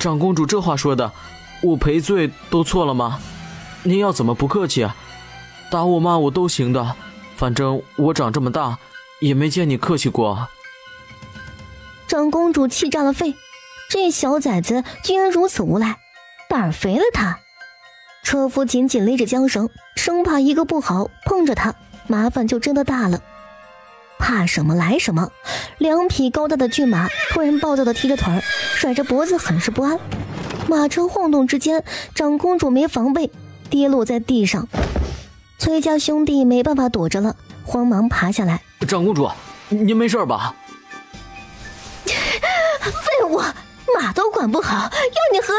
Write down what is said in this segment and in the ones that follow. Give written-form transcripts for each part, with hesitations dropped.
长公主这话说的，我赔罪都错了吗？您要怎么不客气？打我骂我都行的，反正我长这么大也没见你客气过。长公主气炸了肺，这小崽子居然如此无赖，胆儿肥了他。车夫紧紧勒着缰绳，生怕一个不好碰着他，麻烦就真的大了。怕什么来什么，2匹高大的骏马突然暴躁地踢着腿儿，甩着脖子，很是不安。马车晃动之间，长公主没防备，跌落在地上。崔家兄弟没办法躲着了，慌忙爬下来。长公主，您没事吧？废物，马都管不好，要你何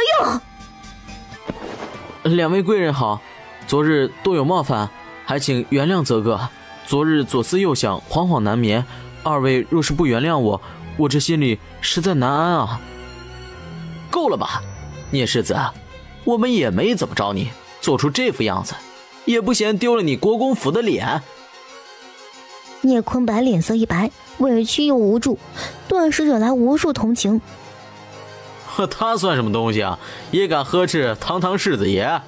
用？2位贵人好，昨日多有冒犯，还请原谅则个。昨日左思右想，惶惶难眠，2位若是不原谅我，我这心里实在难安啊。够了吧，聂世子，我们也没怎么着你，做出这副样子，也不嫌丢了你国公府的脸。聂坤白脸色一白，委屈又无助，顿时惹来无数同情。他算什么东西啊，也敢呵斥堂堂世子爷？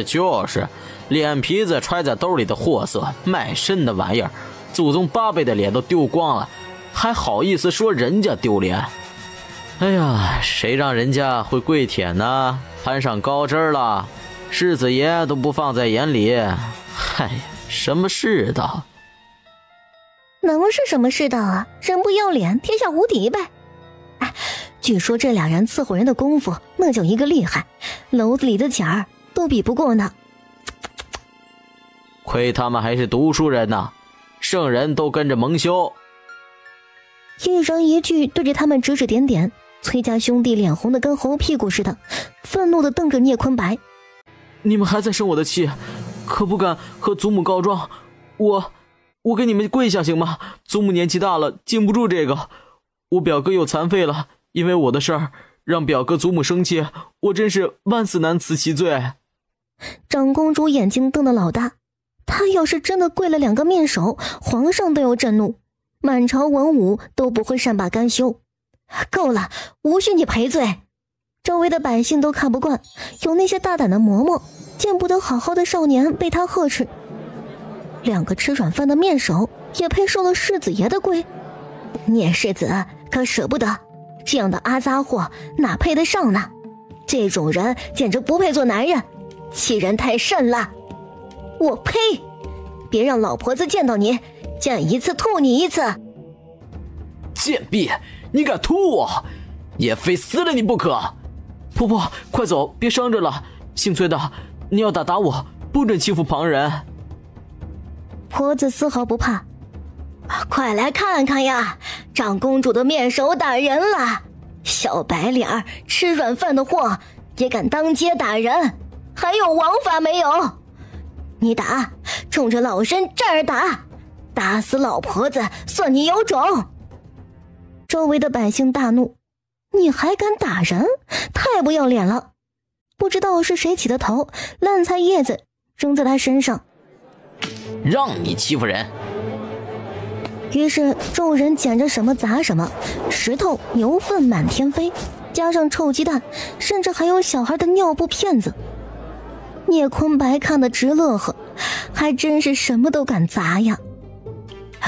就是脸皮子揣在兜里的货色，卖身的玩意儿，祖宗8辈的脸都丢光了，还好意思说人家丢脸？哎呀，谁让人家会跪舔呢？攀上高枝了，世子爷都不放在眼里。嗨，什么世道？能是什么世道啊？人不要脸，天下无敌呗。哎，据说这2人伺候人的功夫那叫一个厉害，篓子里的钱儿都比不过呢。亏他们还是读书人呢，圣人都跟着蒙羞。一人一句对着他们指指点点，崔家兄弟脸红的跟猴屁股似的，愤怒的瞪着聂坤白。你们还在生我的气，可不敢和祖母告状，我给你们跪下行吗？祖母年纪大了，经不住这个。我表哥又残废了，因为我的事儿让表哥祖母生气，我真是万死难辞其罪。长公主眼睛瞪得老大，她要是真的跪了2个面首，皇上都要震怒，满朝文武都不会善罢甘休。够了，无需你赔罪。周围的百姓都看不惯，有那些大胆的嬷嬷见不得好好的少年被他呵斥，2个吃软饭的面首也配受了世子爷的跪？聂世子可舍不得，这样的阿杂货哪配得上呢？这种人简直不配做男人，欺人太甚了！我呸！别让老婆子见到你，见一次吐你一次！贱婢，你敢吐我，也非撕了你不可！婆婆，快走，别伤着了。姓崔的，你要打我，不准欺负旁人。婆子丝毫不怕，快来看看呀，长公主的面首打人了！小白脸儿吃软饭的货也敢当街打人，还有王法没有？你打，冲着老身这儿打，打死老婆子算你有种！周围的百姓大怒，你还敢打人？太不要脸了！不知道是谁起的头，烂菜叶子扔在他身上。让你欺负人！于是众人捡着什么砸什么，石头、牛粪满天飞，加上臭鸡蛋，甚至还有小孩的尿布片子。聂坤白看得直乐呵，还真是什么都敢砸呀！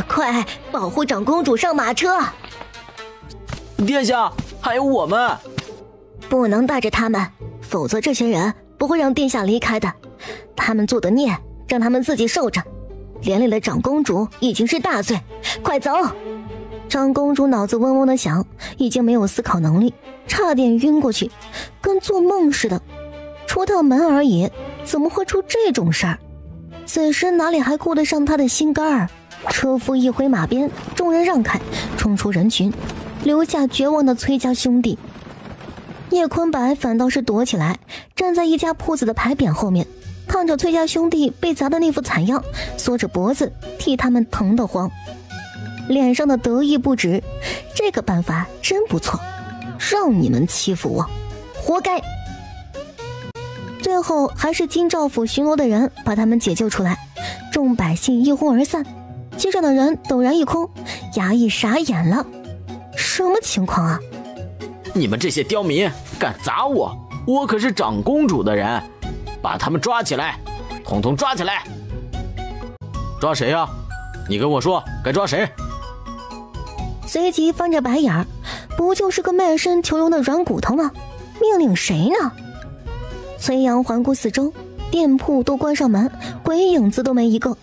快保护长公主上马车！殿下，还有我们，不能带着他们，否则这些人不会让殿下离开的。他们做的孽，让他们自己受着。连累了长公主已经是大罪，快走！长公主脑子嗡嗡的响，已经没有思考能力，差点晕过去，跟做梦似的。出趟门而已，怎么会出这种事儿？此时哪里还顾得上她的心肝儿？车夫一挥马鞭，众人让开，冲出人群，留下绝望的崔家兄弟。叶坤白反倒是躲起来，站在一家铺子的牌匾后面，看着崔家兄弟被砸的那副惨样，缩着脖子替他们疼得慌，脸上的得意不止。这个办法真不错，让你们欺负我，活该！最后还是京兆府巡逻的人把他们解救出来，众百姓一哄而散，街上的人陡然一空，衙役傻眼了，什么情况啊？你们这些刁民敢砸我，我可是长公主的人，把他们抓起来，统统抓起来！抓谁呀？你跟我说该抓谁？随即翻着白眼儿，不就是个卖身求荣的软骨头吗？命令谁呢？崔阳环顾四周，店铺都关上门，鬼影子都没一个。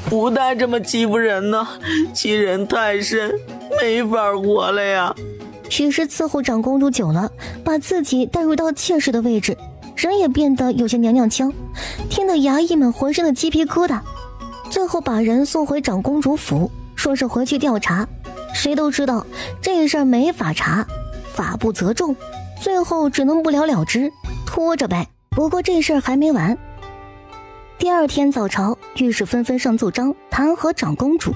不带这么欺负人呢，欺人太甚，没法活了呀。许是伺候长公主久了，把自己带入到妾室的位置，人也变得有些娘娘腔，听得衙役们浑身的鸡皮疙瘩。最后把人送回长公主府，说是回去调查。谁都知道这事儿没法查，法不责众，最后只能不了了之，拖着呗。不过这事儿还没完。第二天早朝，御史纷纷上奏章弹劾长公主，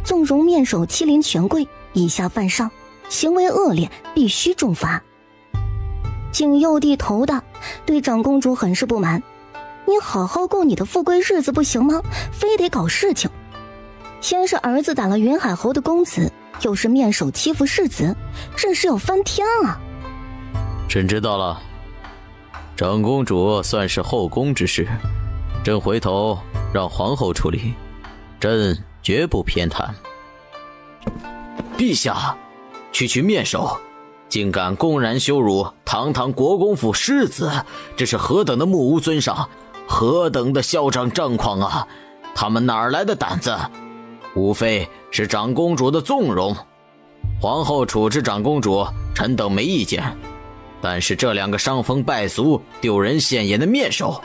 纵容面首欺凌权贵，以下犯上，行为恶劣，必须重罚。景佑帝头大，对长公主很是不满。你好好过你的富贵日子不行吗？非得搞事情。先是儿子打了云海侯的公子，又是面首欺负世子，这是要翻天啊！朕知道了，长公主算是后宫之事，朕回头让皇后处理，朕绝不偏袒。陛下，区区面首竟敢公然羞辱堂堂国公府世子，这是何等的目无尊赏，何等的嚣张张狂啊！他们哪来的胆子？无非是长公主的纵容。皇后处置长公主，臣等没意见，但是这两个伤风败俗、丢人现眼的面首，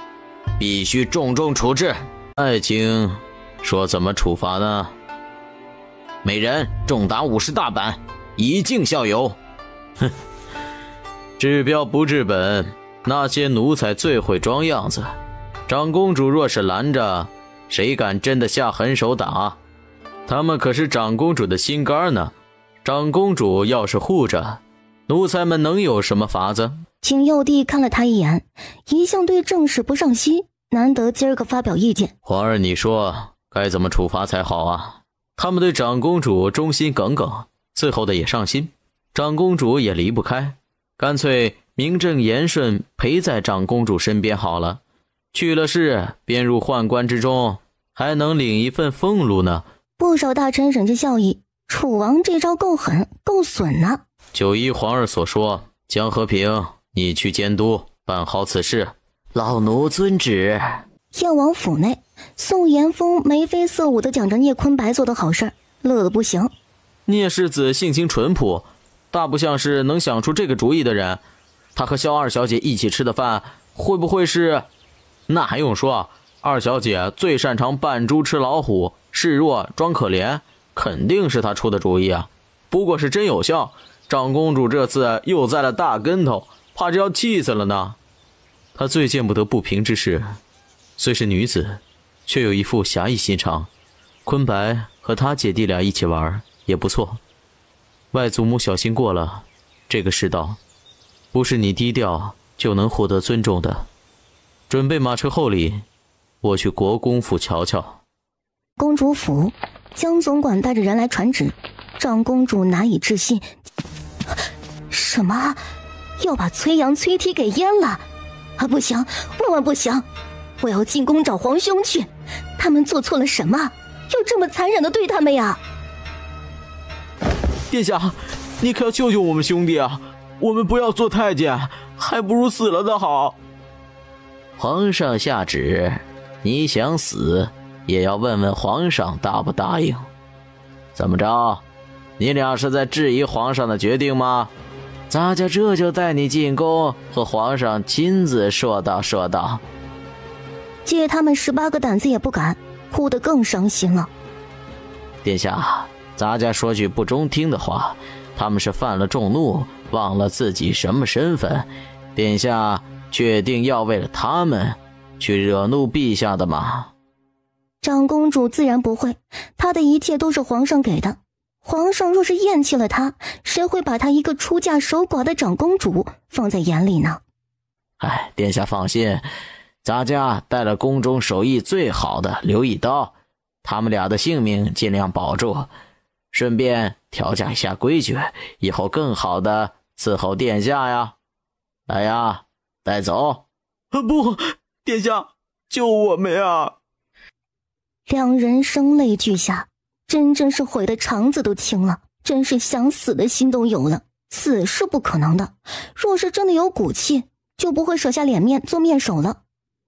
必须重重处置。爱卿说怎么处罚呢？每人重打50大板，以儆效尤。哼，治标不治本，那些奴才最会装样子。长公主若是拦着，谁敢真的下狠手打？他们可是长公主的心肝呢。长公主要是护着，奴才们能有什么法子？景佑帝看了他一眼，一向对政事不上心，难得今儿个发表意见。皇儿，你说该怎么处罚才好啊？他们对长公主忠心耿耿，伺候的也上心，长公主也离不开，干脆名正言顺陪在长公主身边好了。去了仕，编入宦官之中，还能领一份俸禄呢。不少大臣忍着笑意，楚王这招够狠够损呢。就依皇儿所说，江和平，你去监督办好此事，老奴遵旨。燕王府内，宋延峰眉飞色舞地讲着聂坤白做的好事，乐得不行。聂世子性情淳朴，大不像是能想出这个主意的人。他和萧二小姐一起吃的饭，会不会是……那还用说，二小姐最擅长扮猪吃老虎，示弱装可怜，肯定是她出的主意啊。不过是真有效，长公主这次又栽了大跟头，怕是要气死了呢。她最见不得不平之事，虽是女子，却有一副侠义心肠。坤白和他姐弟俩一起玩也不错。外祖母小心过了，这个世道不是你低调就能获得尊重的。准备马车厚礼，我去国公府瞧瞧。公主府，江总管带着人来传旨，长公主难以置信。什么？要把崔阳、崔梯给阉了？啊，不行，万万不行！我要进宫找皇兄去，他们做错了什么？要这么残忍的对他们呀？殿下，你可要救救我们兄弟啊！我们不要做太监，还不如死了的好。皇上下旨，你想死也要问问皇上答不答应。怎么着，你俩是在质疑皇上的决定吗？咱家这就带你进宫，和皇上亲自说道说道。借他们18个胆子也不敢，哭得更伤心了。殿下，咱家说句不中听的话，他们是犯了众怒，忘了自己什么身份。殿下确定要为了他们去惹怒陛下的吗？长公主自然不会，她的一切都是皇上给的。皇上若是厌弃了她，谁会把她一个出嫁守寡的长公主放在眼里呢？哎，殿下放心，咱家带了宫中手艺最好的刘一刀，他们俩的性命尽量保住，顺便调教一下规矩，以后更好的伺候殿下呀。来呀，带走。不，殿下，救我们呀！两人声泪俱下，真正是悔得肠子都青了，真是想死的心都有了。死是不可能的，若是真的有骨气，就不会舍下脸面做面首了。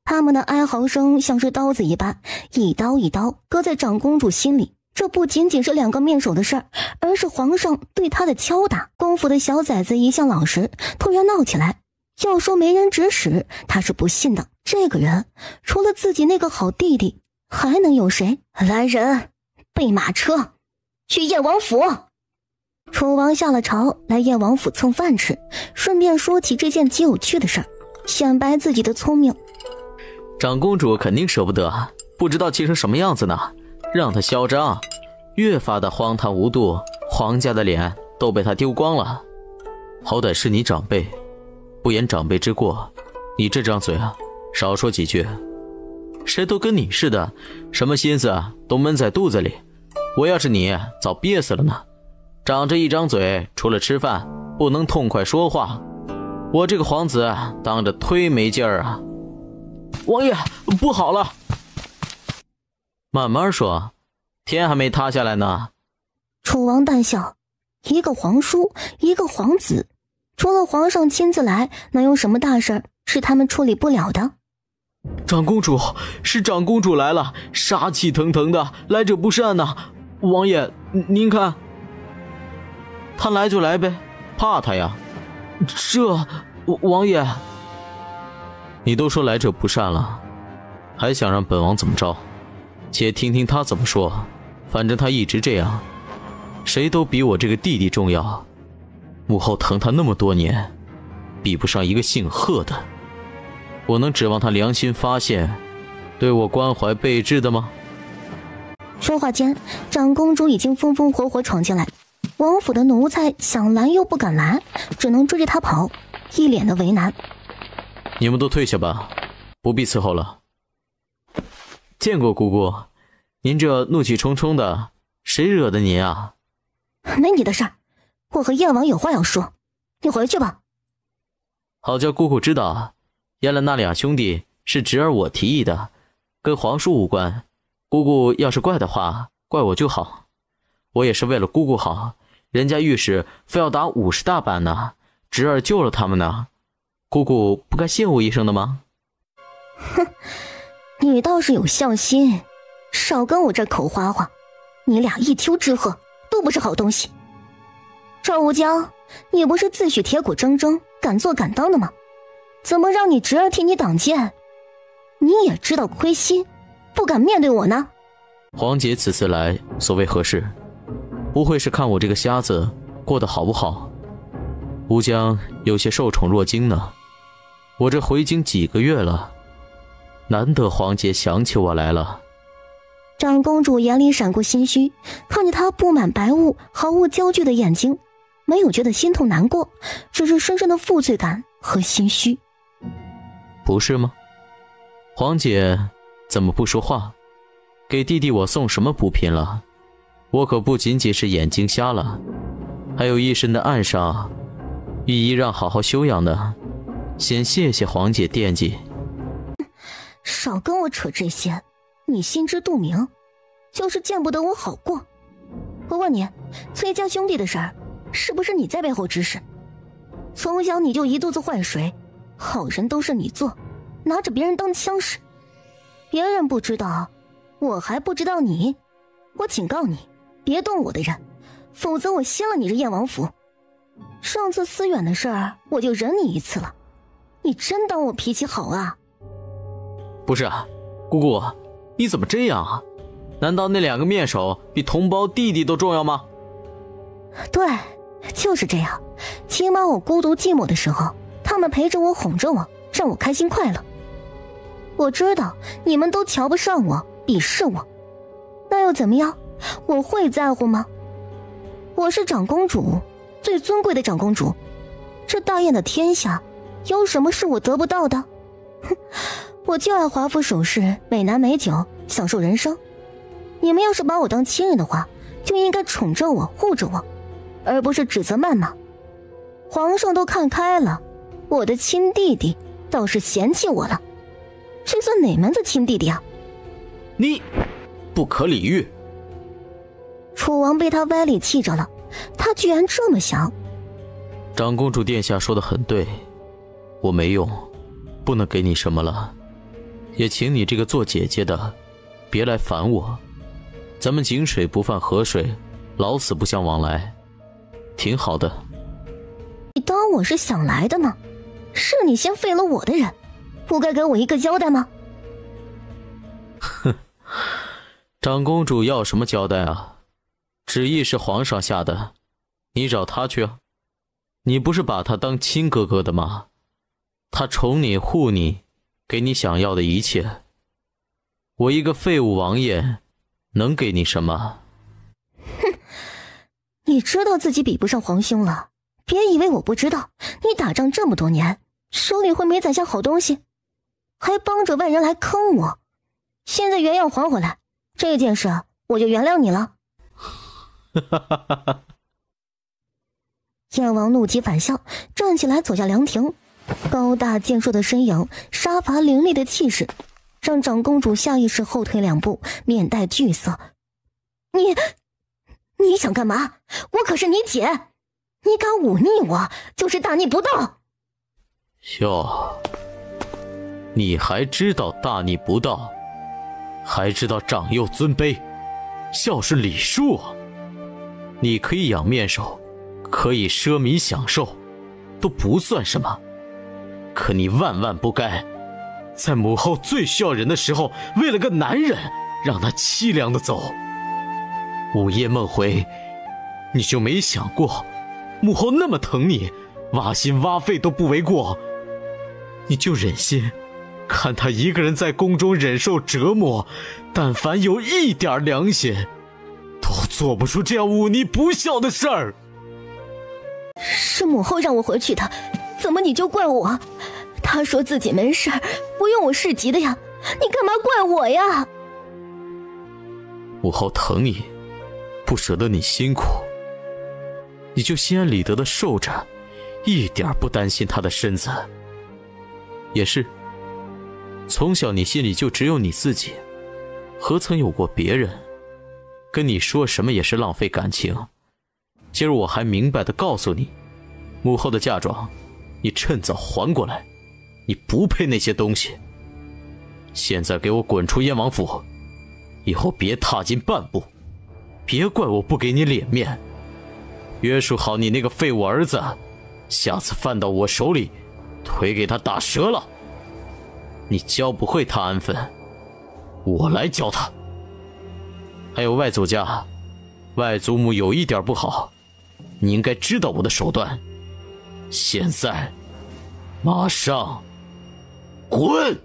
他们的哀嚎声像是刀子一般，一刀一刀割在长公主心里。这不仅仅是2个面首的事儿，而是皇上对她的敲打。宫府的小崽子一向老实，突然闹起来，要说没人指使，他是不信的。这个人除了自己那个好弟弟，还能有谁？来人，备马车，去燕王府。楚王下了朝，来燕王府蹭饭吃，顺便说起这件极有趣的事儿，显摆自己的聪明。长公主肯定舍不得，不知道气成什么样子呢，让她嚣张，越发的荒唐无度，皇家的脸都被她丢光了。好歹是你长辈，不言长辈之过，你这张嘴啊，少说几句。谁都跟你似的，什么心思都闷在肚子里，我要是你早憋死了呢。长着一张嘴，除了吃饭不能痛快说话，我这个皇子当着忒没劲儿啊。王爷，不好了！慢慢说，天还没塌下来呢。楚王淡笑，一个皇叔，一个皇子，除了皇上亲自来，能有什么大事是他们处理不了的？长公主，是长公主来了，杀气腾腾的，来者不善呐！王爷，您看。他来就来呗，怕他呀？王爷，你都说来者不善了，还想让本王怎么着？且听听他怎么说。反正他一直这样，谁都比我这个弟弟重要。母后疼他那么多年，比不上一个姓贺的。我能指望他良心发现，对我关怀备至的吗？说话间，长公主已经风风火火闯进来。王府的奴才想拦又不敢拦，只能追着他跑，一脸的为难。你们都退下吧，不必伺候了。见过姑姑，您这怒气冲冲的，谁惹的您啊？没你的事儿，我和燕王有话要说，你回去吧。好叫姑姑知道，原来那俩兄弟是侄儿我提议的，跟皇叔无关。姑姑要是怪的话，怪我就好。我也是为了姑姑好，人家御史非要打50大板呢，侄儿救了他们呢，姑姑不该谢我一声的吗？哼，你倒是有孝心，少跟我这口花花，你俩一丘之貉，都不是好东西。赵无疆，你不是自诩铁骨铮铮，敢做敢当的吗？怎么让你侄儿替你挡箭？你也知道亏心，不敢面对我呢？皇姐此次来，所谓何事？不会是看我这个瞎子过得好不好？无疆有些受宠若惊呢。我这回京几个月了，难得皇姐想起我来了。长公主眼里闪过心虚，看着她布满白雾、毫无焦距的眼睛，没有觉得心痛难过，只是深深的负罪感和心虚。不是吗？皇姐怎么不说话？给弟弟我送什么补品了？我可不仅仅是眼睛瞎了，还有一身的暗伤，御医让好好休养的。先谢谢皇姐惦记。少跟我扯这些，你心知肚明，就是见不得我好过。我问你，崔家兄弟的事儿，是不是你在背后指使？从小你就一肚子坏水，好人都是你做，拿着别人当枪使。别人不知道，我还不知道你。我警告你，别动我的人，否则我掀了你这燕王府。上次思远的事儿，我就忍你一次了。你真当我脾气好啊？不是，姑姑，你怎么这样啊？难道那2个面首比同胞弟弟都重要吗？对，就是这样。起码我孤独寂寞的时候，他们陪着我，哄着我，让我开心快乐。我知道你们都瞧不上我，鄙视我，那又怎么样？我会在乎吗？我是长公主，最尊贵的长公主，这大燕的天下，有什么是我得不到的？哼，我就爱华服首饰，美男美酒，享受人生。你们要是把我当亲人的话，就应该宠着我，护着我，而不是指责谩骂。皇上都看开了，我的亲弟弟倒是嫌弃我了。这算哪门子亲弟弟啊？你不可理喻！楚王被他歪理气着了，他居然这么想。长公主殿下说得很对，我没用，不能给你什么了，也请你这个做姐姐的别来烦我，咱们井水不犯河水，老死不相往来，挺好的。你当我是想来的吗？是你先废了我的人，不该给我一个交代吗？哼，长公主要什么交代啊？旨意是皇上下的，你找他去啊。你不是把他当亲哥哥的吗？他宠你护你，给你想要的一切。我一个废物王爷能给你什么？哼，你知道自己比不上皇兄了，别以为我不知道。你打仗这么多年，手里会没攒下好东西，还帮着外人来坑我，现在原样还回来，这件事我就原谅你了。哈哈哈哈！燕王怒极反笑，站起来走下凉亭，高大健硕的身影，杀伐凌厉的气势，让长公主下意识后退2步，面带惧色。你想干嘛？我可是你姐，你敢忤逆我，就是大逆不道。哟，你还知道大逆不道，还知道长幼尊卑，孝顺礼数啊！你可以养面兽，可以奢靡享受，都不算什么。可你万万不该，在母后最需要人的时候，为了个男人，让她凄凉的走。午夜梦回，你就没想过，母后那么疼你，挖心挖肺都不为过，你就忍心看她一个人在宫中忍受折磨，但凡有一点良心，都做不出这样忤逆不孝的事儿。是母后让我回去的，怎么你就怪我？她说自己没事，不用我市集的呀，你干嘛怪我呀？母后疼你，不舍得你辛苦，你就心安理得的受着，一点不担心她的身子。也是，从小你心里就只有你自己，何曾有过别人？跟你说什么也是浪费感情。今儿我还明白地告诉你，母后的嫁妆，你趁早还过来，你不配那些东西。现在给我滚出燕王府，以后别踏进半步，别怪我不给你脸面。约束好你那个废物儿子，下次犯到我手里，腿给他打折了。你教不会他安分，我来教他。还有外祖家，外祖母有一点不好，你应该知道我的手段。现在，马上滚！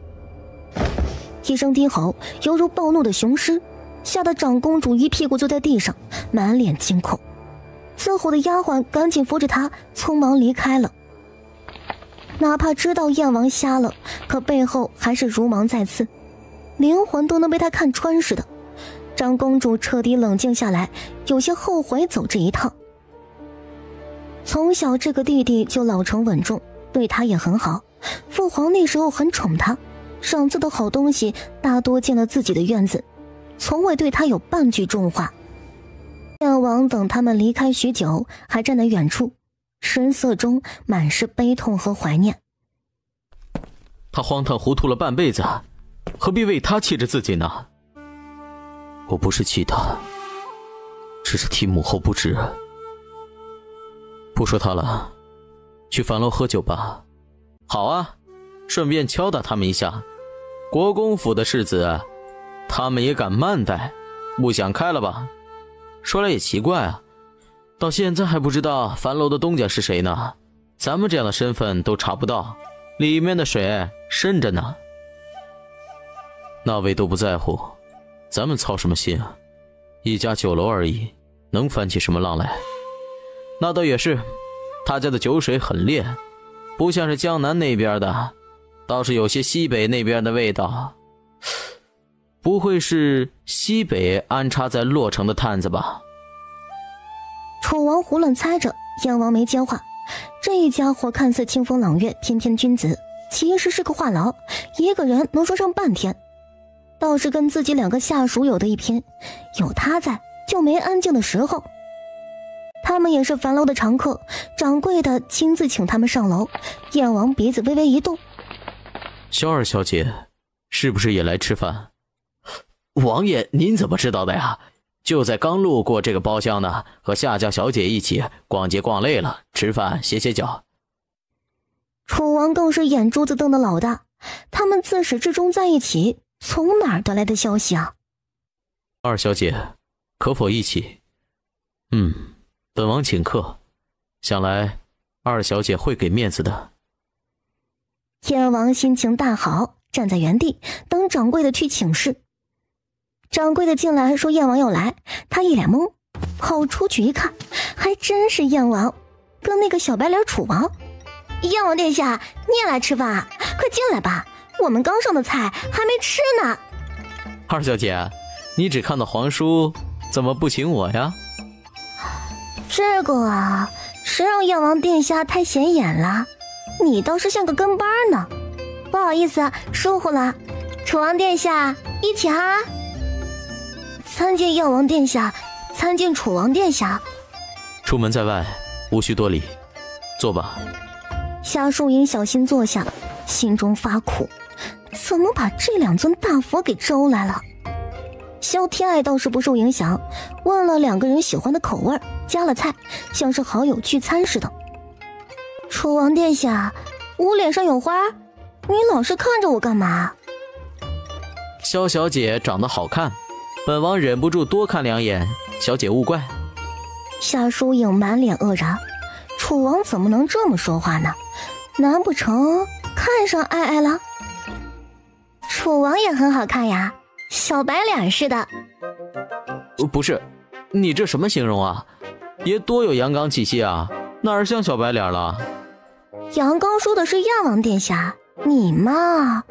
一声低吼，犹如暴怒的雄狮，吓得长公主一屁股坐在地上，满脸惊恐。伺候的丫鬟赶紧扶着她，匆忙离开了。哪怕知道燕王瞎了，可背后还是如芒在刺，灵魂都能被他看穿似的。长公主彻底冷静下来，有些后悔走这一趟。从小这个弟弟就老成稳重，对他也很好，父皇那时候很宠他，赏赐的好东西大多进了自己的院子，从未对他有半句重话。燕王等他们离开许久，还站在远处，神色中满是悲痛和怀念。他荒唐糊涂了半辈子，何必为他气着自己呢？我不是气他，只是替母后不值。不说他了，去樊楼喝酒吧。好啊，顺便敲打他们一下。国公府的世子，他们也敢慢待，不想开了吧？说来也奇怪啊，到现在还不知道樊楼的东家是谁呢。咱们这样的身份都查不到，里面的水深着呢。那位都不在乎，咱们操什么心啊？一家酒楼而已，能翻起什么浪来？那倒也是，他家的酒水很烈，不像是江南那边的，倒是有些西北那边的味道。不会是西北安插在洛城的探子吧？楚王胡乱猜着，燕王没接话，这一家伙看似清风朗月、翩翩君子，其实是个话痨，一个人能说上半天。倒是跟自己2个下属有的一拼，有他在就没安静的时候。他们也是樊楼的常客，掌柜的亲自请他们上楼。燕王鼻子微微一动：萧二小姐是不是也来吃饭？王爷您怎么知道的呀？就在刚路过这个包厢呢，和夏家小姐一起逛街逛累了，吃饭歇歇脚。楚王更是眼珠子瞪得老大，他们自始至终在一起，从哪儿得来的消息啊？二小姐可否一起？本王请客，想来二小姐会给面子的。燕王心情大好，站在原地等掌柜的去请示。掌柜的进来说燕王要来，他一脸懵，跑出去一看，还真是燕王跟那个小白脸楚王。燕王殿下，你也来吃饭啊？快进来吧，我们刚上的菜还没吃呢。二小姐，你只看到皇叔，怎么不请我呀？这个啊，谁让燕王殿下太显眼了，你倒是像个跟班呢。不好意思，疏忽了。楚王殿下，一起哈。参见燕王殿下，参见楚王殿下。出门在外，无需多礼，坐吧。夏淑莹小心坐下，心中发苦，怎么把这2尊大佛给招来了？萧天爱倒是不受影响，问了2个人喜欢的口味，加了菜，像是好友聚餐似的。楚王殿下，我脸上有花，你老是看着我干嘛？萧小姐长得好看，本王忍不住多看2眼，小姐勿怪。夏淑颖满脸愕然，楚王怎么能这么说话呢？难不成看上爱爱了？楚王也很好看呀，小白脸似的。不是，你这什么形容啊？爷多有阳刚气息啊，哪儿像小白脸了？阳刚说的是燕王殿下，你嘛，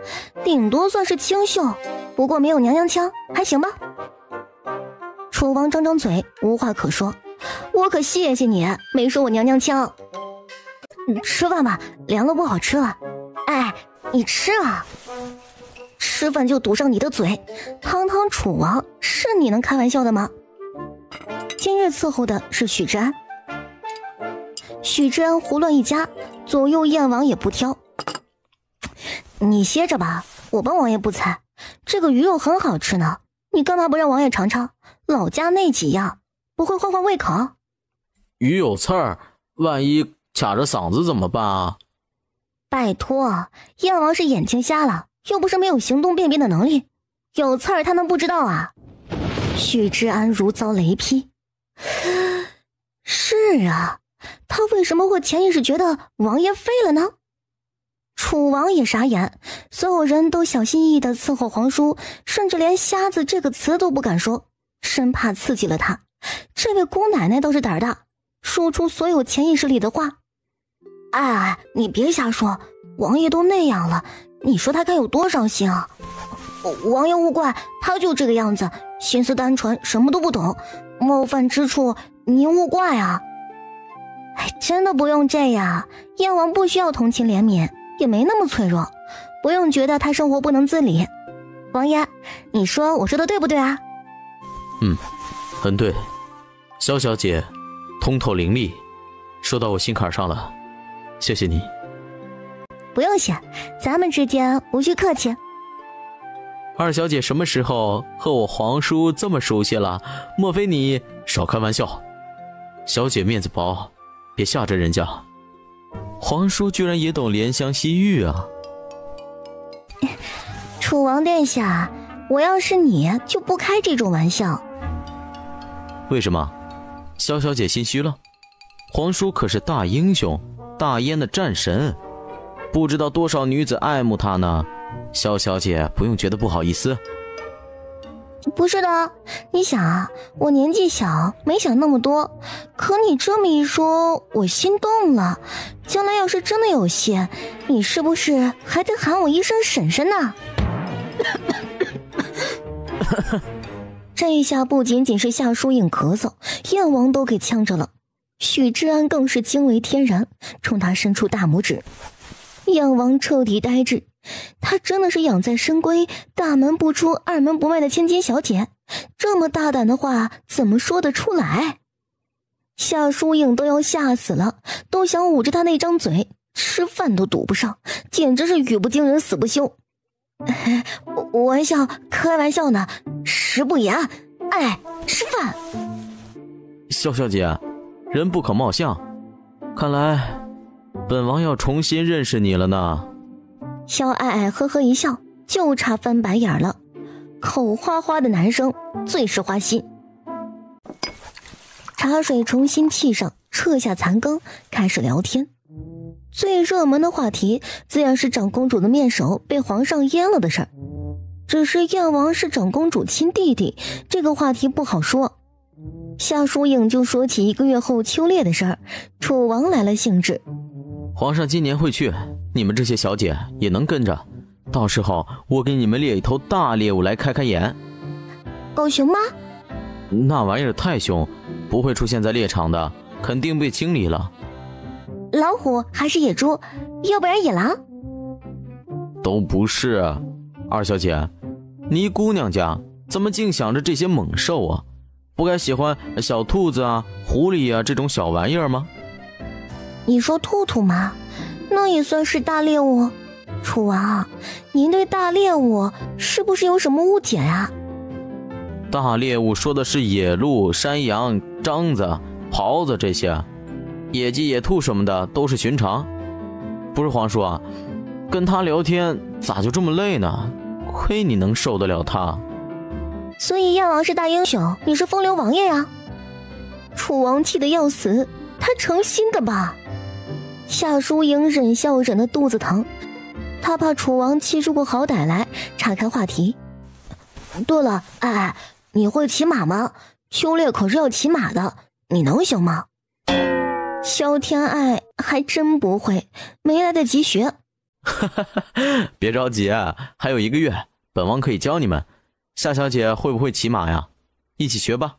顶多算是清秀，不过没有娘娘腔，还行吧。楚王张张嘴，无话可说。我可谢谢你没说我娘娘腔。吃饭吧，凉了不好吃了。哎，你吃啊，吃饭就堵上你的嘴，堂堂楚王是你能开玩笑的吗？今日伺候的是许之安。许之安胡乱一夹，左右燕王也不挑。你歇着吧，我帮王爷布菜，这个鱼肉很好吃呢，你干嘛不让王爷尝尝？老家那几样，不会换换胃口？鱼有刺儿，万一卡着嗓子怎么办啊？拜托，燕王是眼睛瞎了，又不是没有行动辨别的能力，有刺儿他能不知道啊？许之安如遭雷劈。是啊，他为什么会潜意识觉得王爷废了呢？楚王也傻眼，所有人都小心翼翼地伺候皇叔，甚至连瞎子这个词都不敢说，生怕刺激了他。这位姑奶奶倒是胆大，说出所有潜意识里的话。哎，你别瞎说，王爷都那样了，你说他该有多伤心啊？王爷勿怪，他就这个样子，心思单纯，什么都不懂，冒犯之处您勿怪啊。哎，真的不用这样，燕王不需要同情怜悯，也没那么脆弱，不用觉得他生活不能自理。王爷，你说我说的对不对啊？很对，萧小姐通透伶俐，说到我心坎上了，谢谢你。不用谢，咱们之间无需客气。二小姐什么时候和我皇叔这么熟悉了？莫非你少开玩笑？小姐面子薄，别吓着人家。皇叔居然也懂怜香惜玉啊！楚王殿下，我要是你就不开这种玩笑。为什么？萧小姐心虚了？皇叔可是大英雄，大燕的战神，不知道多少女子爱慕他呢。萧小姐不用觉得不好意思。不是的，你想啊，我年纪小，没想那么多，可你这么一说，我心动了。将来要是真的有戏，你是不是还得喊我一声婶婶呢？这一下不仅仅是夏疏影咳嗽，燕王都给呛着了。许志安更是惊为天人，冲他伸出大拇指。燕王彻底呆滞，她真的是养在深闺，大门不出二门不迈的千金小姐，这么大胆的话怎么说得出来？夏疏影都要吓死了，都想捂着她那张嘴，吃饭都堵不上，简直是语不惊人死不休。玩笑，开玩笑呢，食不言。哎，吃饭。萧小姐，人不可貌相，看来本王要重新认识你了呢。萧爱爱呵呵一笑，就差翻白眼了。口花花的男生最是花心。茶水重新沏上，撤下残羹，开始聊天。最热门的话题自然是长公主的面首被皇上阉了的事儿。只是燕王是长公主亲弟弟，这个话题不好说。夏疏影就说起1个月后秋猎的事儿，楚王来了兴致。皇上今年会去，你们这些小姐也能跟着，到时候我给你们猎一头大猎物来开开眼。狗熊吗？那玩意儿太凶，不会出现在猎场的，肯定被清理了。老虎还是野猪，要不然野狼？都不是。二小姐，你姑娘家怎么净想着这些猛兽啊？不该喜欢小兔子啊、狐狸啊这种小玩意儿吗？你说兔兔吗？那也算是大猎物。楚王，您对大猎物是不是有什么误解啊？大猎物说的是野鹿、山羊、獐子、狍子这些，野鸡、野兔什么的都是寻常。不是皇叔啊，跟他聊天咋就这么累呢？亏你能受得了他。所以燕王是大英雄，你是风流王爷呀？楚王气得要死，他诚心的吧？夏疏影忍笑忍得肚子疼，他怕楚王气出过好歹来，岔开话题。对了，哎，你会骑马吗？秋猎可是要骑马的，你能行吗？萧天爱还真不会，没来得及学。别着急，还有1个月，本王可以教你们。夏小姐会不会骑马呀？一起学吧。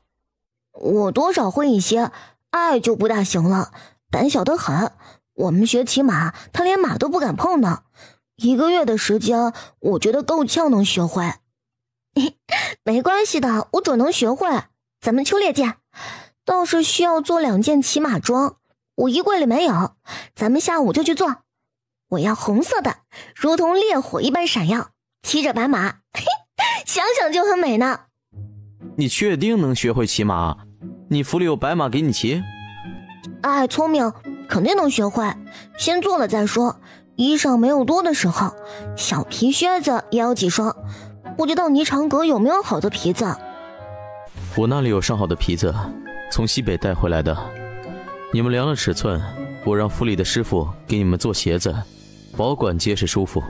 我多少会一些，爱就不大行了，胆小得很。我们学骑马，他连马都不敢碰呢。1个月的时间，我觉得够呛能学会。没关系的，我准能学会。咱们秋猎见，倒是需要做2件骑马装，我衣柜里没有，咱们下午就去做。我要红色的，如同烈火一般闪耀，骑着白马，想想就很美呢。你确定能学会骑马？你府里有白马给你骑？哎，聪明，肯定能学会。先做了再说。衣裳没有多的时候，小皮靴子也要几双。不知道霓裳阁有没有好的皮子？我那里有上好的皮子，从西北带回来的。你们量了尺寸，我让府里的师傅给你们做鞋子，保管结实舒服。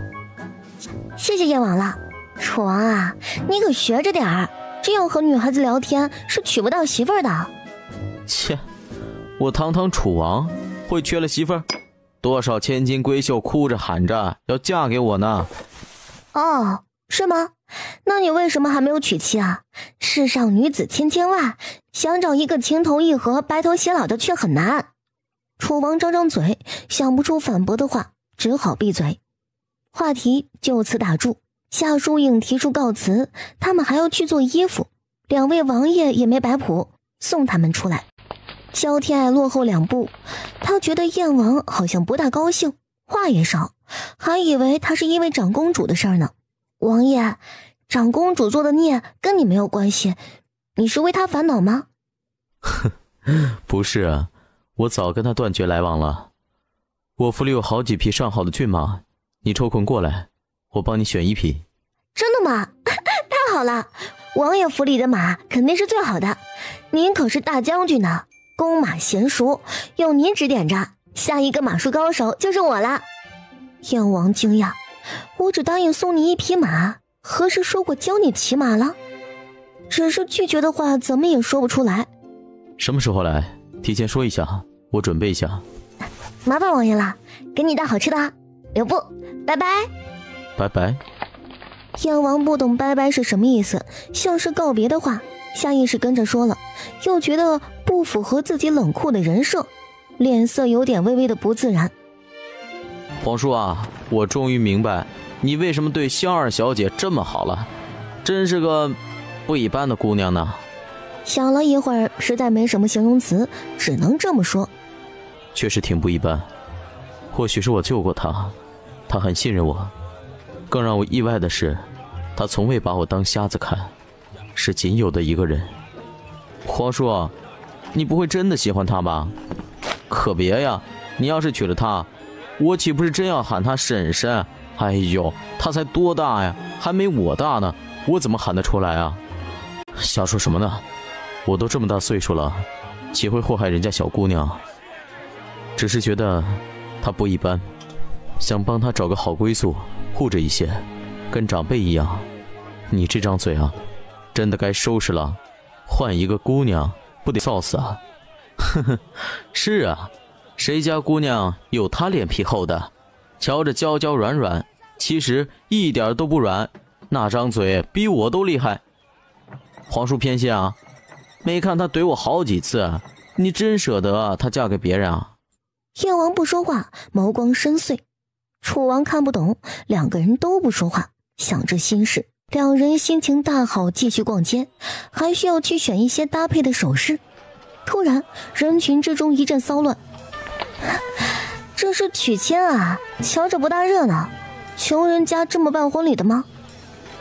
谢谢燕王了。楚王啊，你可学着点儿，这样和女孩子聊天是娶不到媳妇儿的。切，我堂堂楚王会缺了媳妇儿？多少千金闺秀哭着喊着要嫁给我呢？哦，是吗？那你为什么还没有娶妻啊？世上女子千千万，想找一个情投意合、白头偕老的却很难。楚王张张嘴，想不出反驳的话，只好闭嘴。话题就此打住。夏疏影提出告辞，他们还要去做衣服。2位王爷也没摆谱，送他们出来。萧天爱落后2步，他觉得燕王好像不大高兴，话也少，还以为他是因为长公主的事儿呢。王爷，长公主做的孽跟你没有关系，你是为她烦恼吗？不是啊，我早跟她断绝来往了。我府里有好几匹上好的骏马，你抽空过来，我帮你选1匹。真的吗？太好了，王爷府里的马肯定是最好的，您可是大将军呢，弓马娴熟，有您指点着，下一个马术高手就是我了。燕王惊讶，我只答应送你1匹马，何时说过教你骑马了？只是拒绝的话怎么也说不出来。什么时候来？提前说一下，我准备一下。麻烦王爷了，给你带好吃的啊。留步，拜拜。拜拜。燕王不懂拜拜是什么意思，像是告别的话，下意识跟着说了，又觉得不不符合自己冷酷的人设，脸色有点微微的不自然。皇叔啊，我终于明白你为什么对香二小姐这么好了，真是个不一般的姑娘呢。想了一会儿，实在没什么形容词，只能这么说。确实挺不一般，或许是我救过她，她很信任我。更让我意外的是，她从未把我当瞎子看，是仅有的一个人。皇叔啊，你不会真的喜欢她吧？可别呀，你要是娶了她，我岂不是真要喊她婶婶？哎呦，她才多大呀，还没我大呢，我怎么喊得出来啊？瞎说什么呢？我都这么大岁数了，岂会祸害人家小姑娘？只是觉得她不一般，想帮她找个好归宿，护着一些，跟长辈一样。你这张嘴啊，真的该收拾了，换一个姑娘不得臊死啊？呵呵，是啊，谁家姑娘有她脸皮厚的？瞧着娇娇软软，其实一点都不软，那张嘴比我都厉害。皇叔偏心啊？没看她怼我好几次，你真舍得她嫁给别人啊？燕王不说话，眸光深邃。楚王看不懂，两个人都不说话，想着心事。两人心情大好，继续逛街，还需要去选一些搭配的首饰。突然，人群之中一阵骚乱。这是娶亲啊，瞧着不大热闹。穷人家这么办婚礼的吗？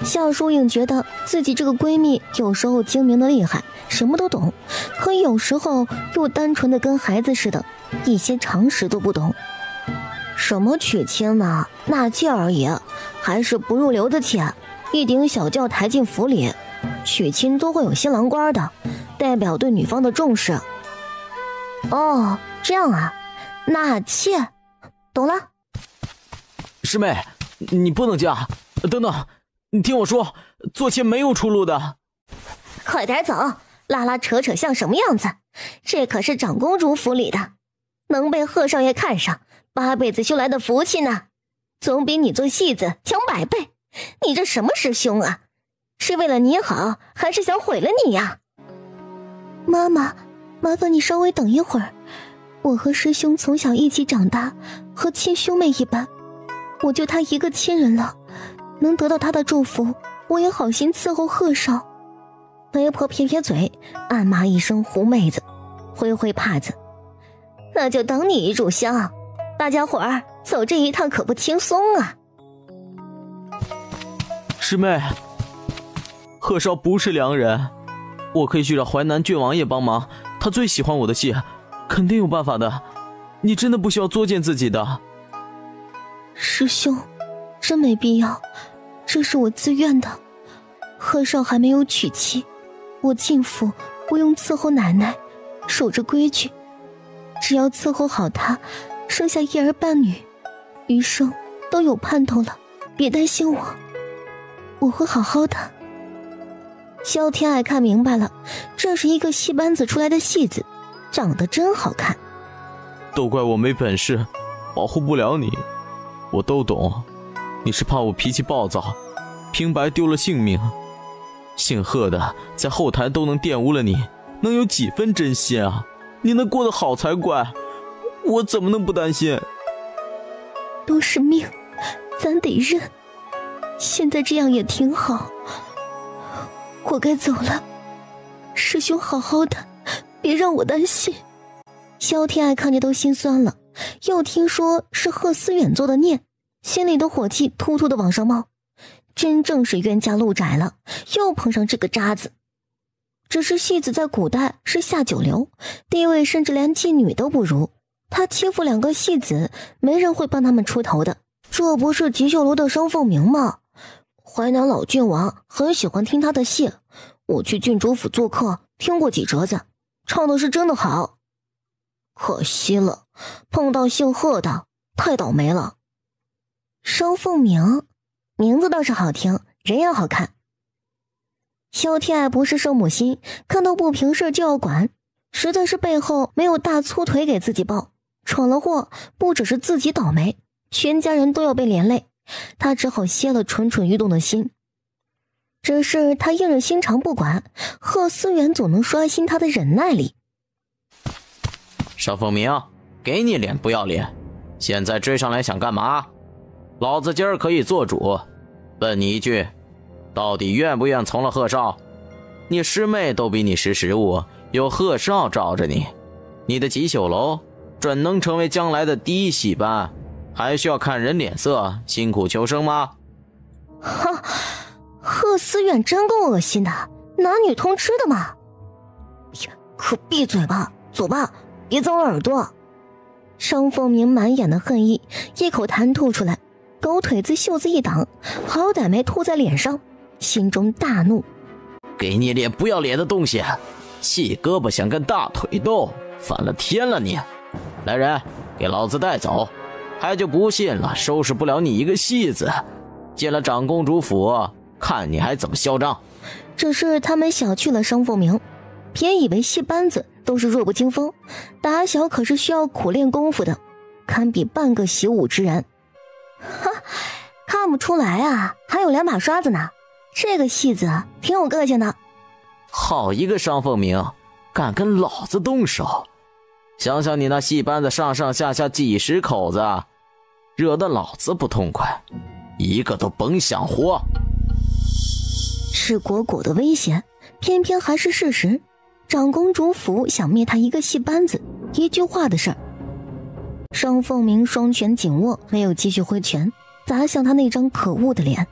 夏疏影觉得自己这个闺蜜有时候精明的厉害，什么都懂，可有时候又单纯的跟孩子似的，一些常识都不懂。什么娶亲呢？纳妾而已，还是不入流的妾，一顶小轿抬进府里。娶亲都会有新郎官的，代表对女方的重视。哦，这样啊，纳妾，懂了。师妹，你不能嫁，等等，你听我说，做妾没有出路的。快点走，拉拉扯扯像什么样子？这可是长公主府里的，能被贺少爷看上，8辈子修来的福气呢，总比你做戏子强100倍。你这什么师兄啊？是为了你好，还是想毁了你呀？妈妈，麻烦你稍微等一会儿，我和师兄从小一起长大，和亲兄妹一般，我就他一个亲人了，能得到他的祝福，我也好心伺候贺少。媒婆撇撇嘴，暗骂一声狐妹子，挥挥帕子。那就等你一炷香，大家伙儿走这一趟可不轻松啊。师妹，贺少不是良人，我可以去找淮南郡王爷帮忙，他最喜欢我的戏，肯定有办法的，你真的不需要作践自己的。师兄，真没必要，这是我自愿的。贺少还没有娶妻，我进府不用伺候奶奶，守着规矩，只要伺候好他，生下一儿半女，余生都有盼头了，别担心我会好好的。萧天爱看明白了，这是一个戏班子出来的戏子，长得真好看。都怪我没本事，保护不了你，我都懂，你是怕我脾气暴躁，平白丢了性命。姓贺的在后台都能玷污了你，能有几分真心啊？你能过得好才怪，我怎么能不担心？都是命，咱得认。现在这样也挺好，我该走了。师兄好好的，别让我担心。萧天爱看着都心酸了，又听说是贺思远做的孽，心里的火气突突的往上冒，真正是冤家路窄了，又碰上这个渣子。只是戏子在古代是下九流，地位甚至连妓女都不如，他欺负2个戏子，没人会帮他们出头的。这不是吉秀楼的商凤鸣吗？淮南老郡王很喜欢听他的戏，我去郡主府做客，听过几折子，唱的是真的好。可惜了，碰到姓贺的，太倒霉了。商凤鸣，名字倒是好听，人也好看。萧天爱不是圣母心，看到不平事就要管，实在是背后没有大粗腿给自己抱，闯了祸，不只是自己倒霉，全家人都要被连累。他只好歇了蠢蠢欲动的心。只是他硬着心肠不管，贺思远总能刷新他的忍耐力。邵凤鸣，给你脸不要脸，现在追上来想干嘛？老子今儿可以做主，问你一句，到底愿不愿从了贺少？你师妹都比你识时务，有贺少罩着你，你的吉秀楼准能成为将来的第一戏班，还需要看人脸色，辛苦求生吗？哈，贺思远真够恶心的，男女通吃的嘛！可闭嘴吧，走吧，别脏我耳朵。商凤鸣满眼的恨意，一口痰吐出来，狗腿子袖子一挡，好歹没吐在脸上，心中大怒。给你脸不要脸的东西，细胳膊想跟大腿斗，反了天了你！来人，给老子带走！还就不信了，收拾不了你一个戏子。进了长公主府，看你还怎么嚣张！这是他们小觑了商凤鸣，别以为戏班子都是弱不禁风，打小可是需要苦练功夫的，堪比半个习武之人。哈，看不出来啊，还有两把刷子呢。这个戏子挺有个性的。好一个商凤鸣，敢跟老子动手！想想你那戏班子上上下下几十口子，惹得老子不痛快，一个都甭想活。赤果果的威胁，偏偏还是事实。长公主府想灭他一个戏班子，一句话的事儿。商凤鸣双拳紧握，没有继续挥拳砸向他那张可恶的脸，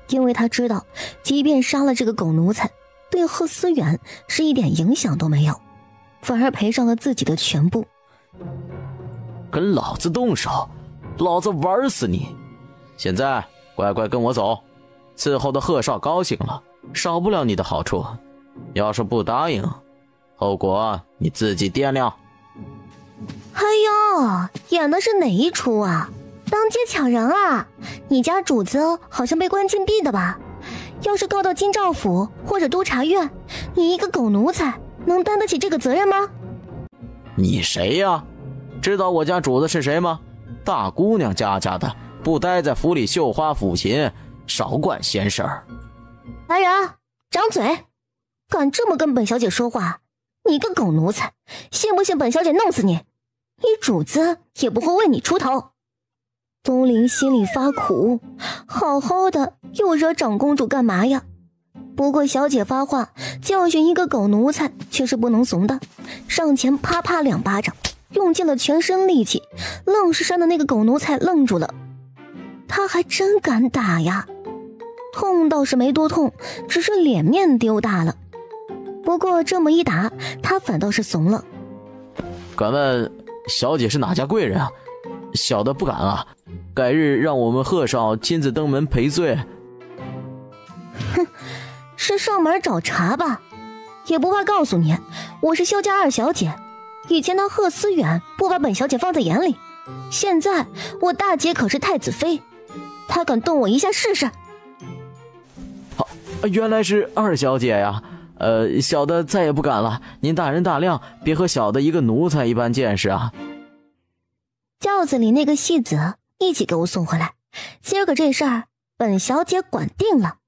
因为他知道，即便杀了这个狗奴才，对贺思远是一点影响都没有，反而赔上了自己的全部。跟老子动手，老子玩死你！现在乖乖跟我走，伺候的贺少高兴了，少不了你的好处。要是不答应，后果你自己掂量。哎呦，演的是哪一出啊？当街抢人啊？你家主子好像被关禁闭的吧？要是告到京兆府或者督察院，你一个狗奴才能担得起这个责任吗？你谁呀？知道我家主子是谁吗？大姑娘家的，不待在府里绣花抚琴，少管闲事儿。来人，张嘴！敢这么跟本小姐说话，你个狗奴才，信不信本小姐弄死你？你主子也不会为你出头。东林心里发苦，好好的又惹长公主干嘛呀？不过小姐发话教训一个狗奴才却是不能怂的，上前啪啪两巴掌，用尽了全身力气，愣是扇的那个狗奴才愣住了。他还真敢打呀！痛倒是没多痛，只是脸面丢大了。不过这么一打，他反倒是怂了。敢问小姐是哪家贵人啊？小的不敢啊，改日让我们贺少亲自登门赔罪。哼，是上门找茬吧？也不怕告诉你，我是萧家二小姐。以前那贺思远不把本小姐放在眼里，现在我大姐可是太子妃，她敢动我一下试试？好，原来是二小姐呀。小的再也不敢了，您大人大量，别和小的一个奴才一般见识啊。轿子里那个戏子一起给我送回来，今儿个这事儿本小姐管定了。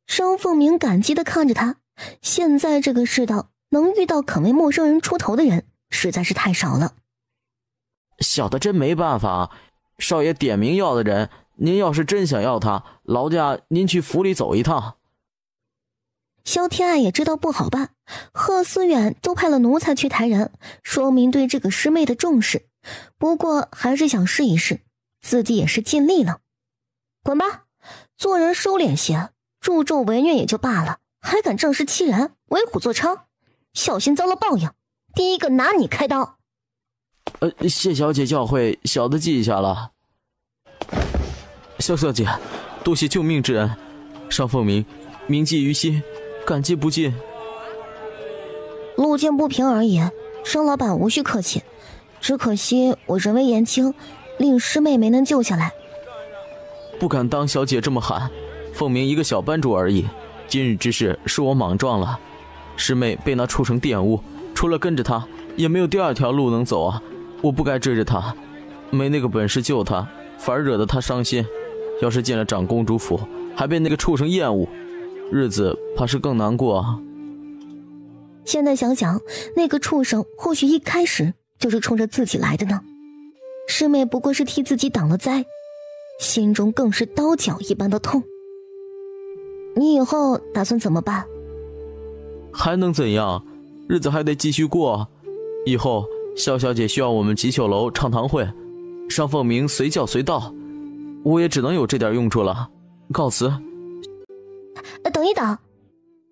商凤鸣感激地看着他，现在这个世道能遇到肯为陌生人出头的人实在是太少了。小的真没办法，少爷点名要的人，您要是真想要他，劳驾您去府里走一趟。萧天爱也知道不好办，贺思远都派了奴才去抬人，说明对这个师妹的重视，不过还是想试一试，自己也是尽力了。滚吧，做人收敛些，助纣为虐也就罢了，还敢仗势欺人，为虎作伥，小心遭了报应，第一个拿你开刀。谢小姐教诲，小的记下了。萧小姐，多谢救命之恩，商凤鸣铭记于心，感激不尽。路见不平而已，商老板无需客气，只可惜我人微言轻，令师妹没能救下来。不敢当小姐这么喊，凤鸣一个小班主而已，今日之事是我莽撞了。师妹被那畜生玷污，除了跟着他也没有第二条路能走啊，我不该追着他，没那个本事救他，反而惹得他伤心。要是进了长公主府还被那个畜生厌恶，日子怕是更难过啊。现在想想，那个畜生或许一开始就是冲着自己来的呢。师妹不过是替自己挡了灾，心中更是刀绞一般的痛。你以后打算怎么办？还能怎样？日子还得继续过。以后萧小姐需要我们集秀楼唱堂会，商凤鸣随叫随到，我也只能有这点用处了。告辞。等一等，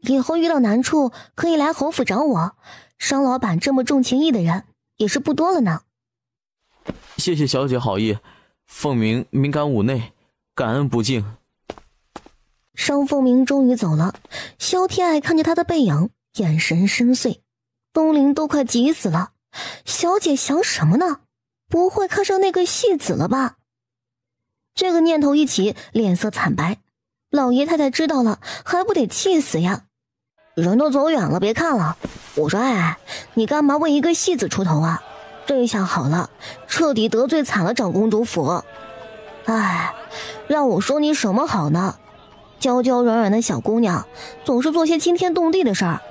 以后遇到难处可以来侯府找我，商老板这么重情义的人也是不多了呢。谢谢小姐好意，凤鸣敏感妩内，感恩不尽。商凤鸣终于走了，萧天爱看着他的背影，眼神深邃。东陵都快急死了，小姐想什么呢？不会看上那个戏子了吧？这个念头一起，脸色惨白。老爷太太知道了，还不得气死呀！人都走远了，别看了。我说，哎，你干嘛为一个戏子出头啊？这下好了，彻底得罪惨了长公主府。哎，让我说你什么好呢？娇娇软软的小姑娘，总是做些惊天动地的事儿。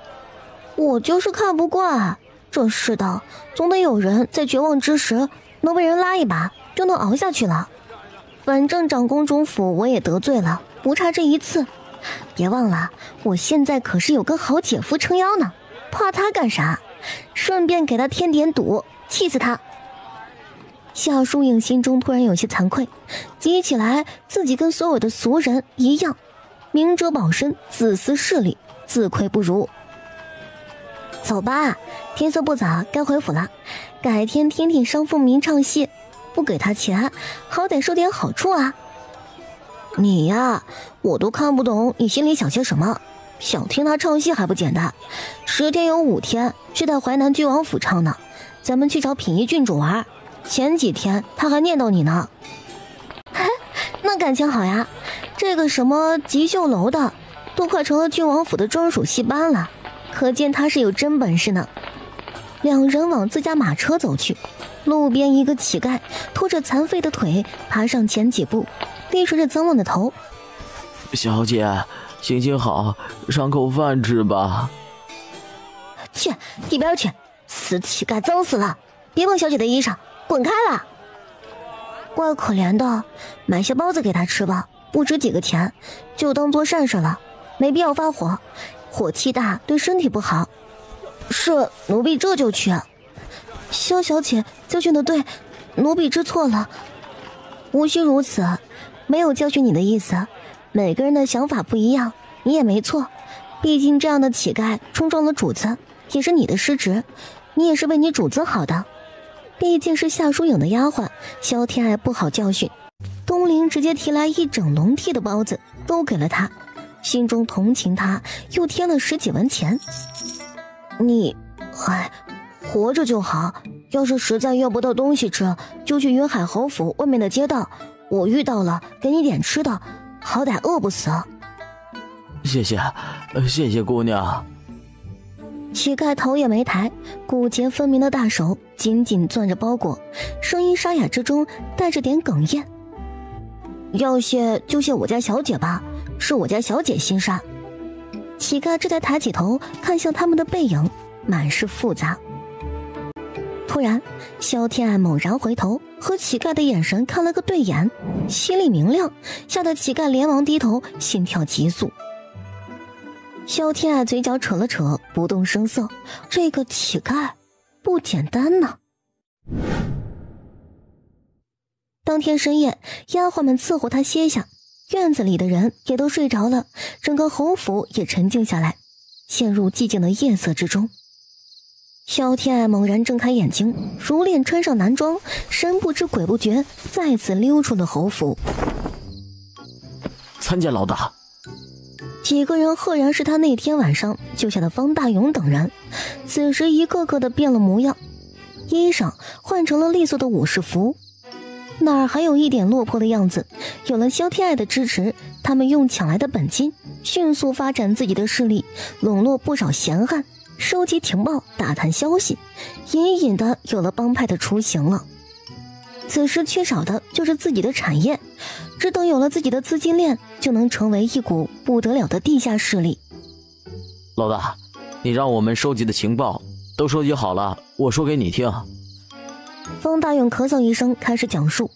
我就是看不惯，这世道总得有人在绝望之时能被人拉一把就能熬下去了。反正长公主府我也得罪了，不差这一次。别忘了，我现在可是有个好姐夫撑腰呢，怕他干啥？顺便给他添点堵，气死他。夏疏影心中突然有些惭愧，记起来自己跟所有的俗人一样，明哲保身，自私势利，自愧不如。走吧，天色不早，该回府了。改天听听商凤鸣唱戏，不给他钱，好歹收点好处啊。你呀，我都看不懂你心里想些什么。想听他唱戏还不简单，10天有5天是在淮南郡王府唱呢。咱们去找品仪郡主玩，前几天他还念叨你呢。那感情好呀，这个什么集秀楼的，都快成了郡王府的专属戏班了。可见他是有真本事呢。两人往自家马车走去，路边一个乞丐拖着残废的腿爬上前几步，低垂着脏乱的头。小姐，行行好，赏口饭吃吧。去一边去，死乞丐脏死了，别碰小姐的衣裳，滚开了。怪可怜的，买些包子给他吃吧，不值几个钱，就当做善事了，没必要发火，火气大对身体不好。是，奴婢这就去。萧小姐教训的对，奴婢知错了。无需如此，没有教训你的意思，每个人的想法不一样，你也没错。毕竟这样的乞丐冲撞了主子，也是你的失职，你也是为你主子好的。毕竟是夏疏影的丫鬟，萧天爱不好教训。东陵直接提来一整笼屉的包子，都给了他，心中同情他，又添了10几文钱。你，活着就好。要是实在要不到东西吃，就去云海侯府外面的街道，我遇到了，给你点吃的，好歹饿不死。谢谢，谢谢姑娘。乞丐头也没抬，骨节分明的大手紧紧攥着包裹，声音沙哑之中带着点哽咽。要谢就谢我家小姐吧，是我家小姐心善。乞丐这才抬起头看向他们的背影，满是复杂。突然萧天爱猛然回头，和乞丐的眼神看了个对眼，心里明亮，吓得乞丐连忙低头，心跳急速。萧天爱嘴角扯了扯，不动声色，这个乞丐不简单呢。当天深夜，丫鬟们伺候他歇下，院子里的人也都睡着了，整个侯府也沉静下来，陷入寂静的夜色之中。萧天爱猛然睁开眼睛，如练穿上男装，神不知鬼不觉再次溜出了侯府。参见老大。几个人赫然是他那天晚上救下的方大勇等人，此时一个个的变了模样，衣裳换成了利索的武士服，哪儿还有一点落魄的样子。有了萧天爱的支持，他们用抢来的本金迅速发展自己的势力，笼络不少闲汉，收集情报，打探消息，隐隐的有了帮派的雏形了。此时缺少的就是自己的产业，只等有了自己的资金链，就能成为一股不得了的地下势力。老大，你让我们收集的情报都收集好了，我说给你听。方大勇咳嗽一声，开始讲述，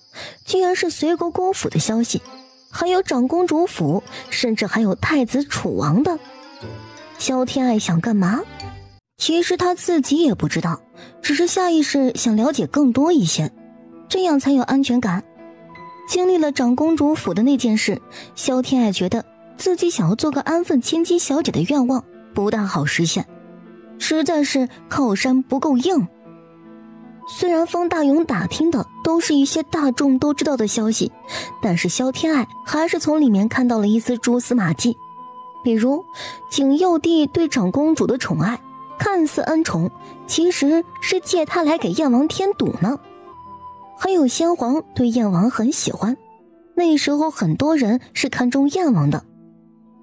居然是随国公府的消息，还有长公主府，甚至还有太子楚王的。萧天爱想干嘛？其实他自己也不知道，只是下意识想了解更多一些，这样才有安全感。经历了长公主府的那件事，萧天爱觉得自己想要做个安分千金小姐的愿望不大好实现，实在是靠山不够硬。虽然方大勇打听的都是一些大众都知道的消息，但是萧天爱还是从里面看到了一丝蛛丝马迹。比如景佑帝对长公主的宠爱，看似恩宠，其实是借他来给燕王添堵呢。还有先皇对燕王很喜欢，那时候很多人是看中燕王的，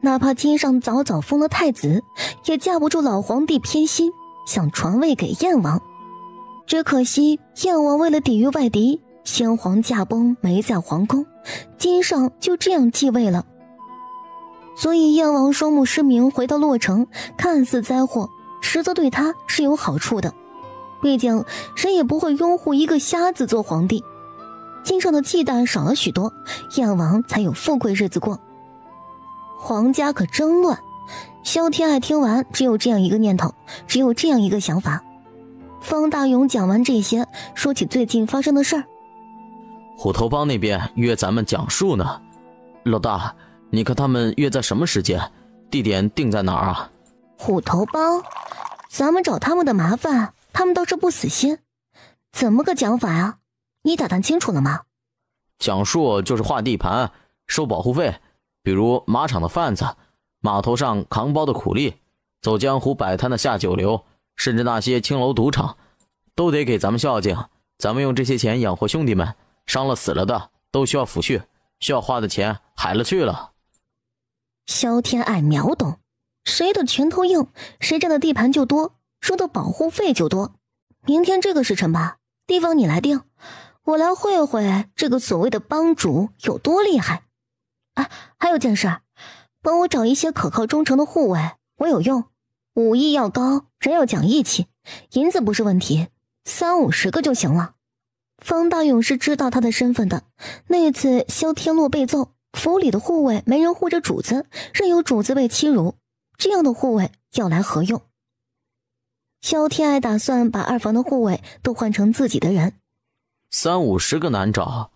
哪怕金上早早封了太子，也架不住老皇帝偏心，想传位给燕王。只可惜燕王为了抵御外敌，先皇驾崩没在皇宫，金上就这样继位了。所以燕王双目失明回到洛城，看似灾祸，实则对他是有好处的。毕竟谁也不会拥护一个瞎子做皇帝，金上的忌惮少了许多，燕王才有富贵日子过。皇家可真乱。萧天爱听完只有这样一个念头，只有这样一个想法。方大勇讲完这些，说起最近发生的事儿。虎头帮那边约咱们讲述呢，老大，你看他们约在什么时间，地点定在哪儿啊？虎头帮，咱们找他们的麻烦，他们倒是不死心。怎么个讲法呀？你打探清楚了吗？讲述就是划地盘，收保护费，比如马场的贩子，码头上扛包的苦力，走江湖摆摊的下九流，甚至那些青楼赌场，都得给咱们孝敬。咱们用这些钱养活兄弟们，伤了死了的都需要抚恤，需要花的钱海了去了。萧天爱秒懂，谁的拳头硬，谁占的地盘就多，收的保护费就多。明天这个时辰吧，地方你来定，我来会会这个所谓的帮主有多厉害。啊，还有件事，帮我找一些可靠忠诚的护卫，我有用。武艺要高，人要讲义气，银子不是问题，30-50个就行了。方大勇是知道他的身份的，那次萧天洛被揍，府里的护卫没人护着主子，任由主子被欺辱，这样的护卫要来何用？萧天爱打算把二房的护卫都换成自己的人。30-50个难找，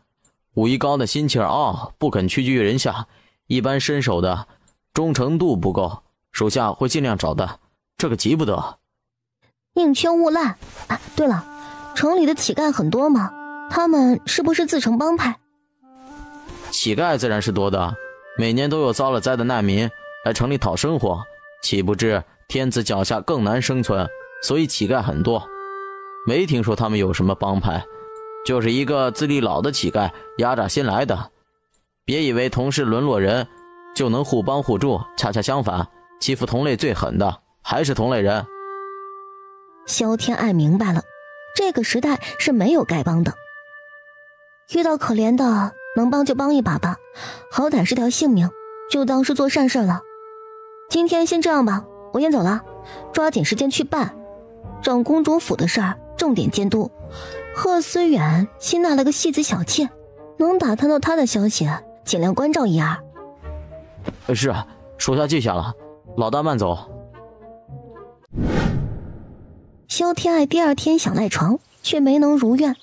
武艺高的心气儿傲，不肯屈居人下，一般身手的忠诚度不够，手下会尽量找的，这个急不得。宁缺毋滥啊！对了，城里的乞丐很多吗？他们是不是自成帮派？乞丐自然是多的，每年都有遭了灾的难民来城里讨生活，岂不知天子脚下更难生存，所以乞丐很多。没听说他们有什么帮派，就是一个资历老的乞丐压榨新来的。别以为同是沦落人就能互帮互助，恰恰相反，欺负同类最狠的还是同类人。萧天爱明白了，这个时代是没有丐帮的，遇到可怜的能帮就帮一把吧，好歹是条性命，就当是做善事了。今天先这样吧，我先走了，抓紧时间去办长公主府的事儿，重点监督。贺思远新纳了个戏子小妾，能打探到他的消息，尽量关照一二。是，属下记下了，老大慢走。萧天爱第二天想赖床，却没能如愿，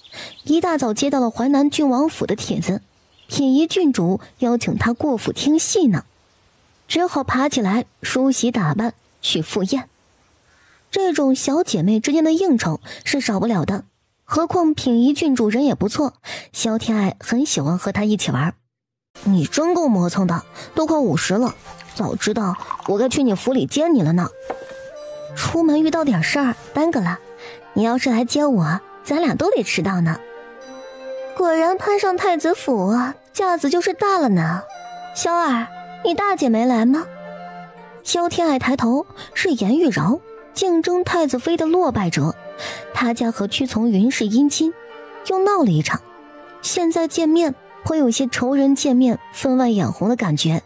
一大早接到了淮南郡王府的帖子，品仪郡主邀请他过府听戏呢，只好爬起来梳洗打扮去赴宴。这种小姐妹之间的应酬是少不了的，何况品仪郡主人也不错，萧天爱很喜欢和她一起玩。你真够磨蹭的，都快50了，早知道我该去你府里接你了呢。出门遇到点事儿耽搁了，你要是来接我，咱俩都得迟到呢。果然攀上太子府，架子就是大了呢。萧儿，你大姐没来吗？萧天爱抬头，是颜玉娆，竞争太子妃的落败者，他家和屈从云是姻亲，又闹了一场，现在见面会有些仇人见面分外眼红的感觉。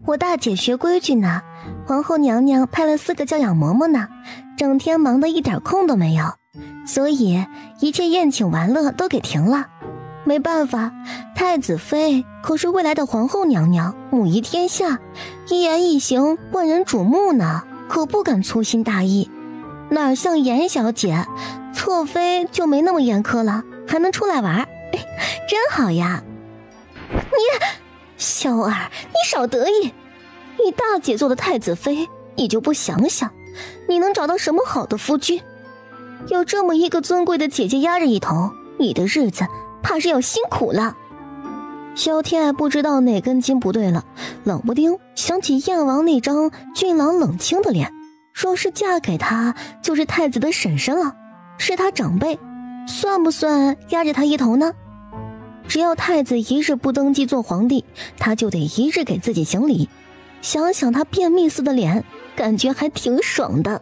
我大姐学规矩呢，皇后娘娘派了4个教养嬷嬷呢，整天忙得一点空都没有，所以一切宴请玩乐都给停了。没办法，太子妃可是未来的皇后娘娘，母仪天下，一言一行万人瞩目呢，可不敢粗心大意。哪像严小姐，侧妃就没那么严苛了，还能出来玩，真好呀。萧儿，你少得意，你大姐做的太子妃，你就不想想，你能找到什么好的夫君？有这么一个尊贵的姐姐压着一头，你的日子怕是要辛苦了。萧天爱不知道哪根筋不对了，冷不丁想起燕王那张俊朗冷清的脸，说是嫁给他就是太子的婶婶了，是他长辈，算不算压着他一头呢？只要太子一日不登基做皇帝，他就得一日给自己行礼。想想他便秘似的脸，感觉还挺爽的。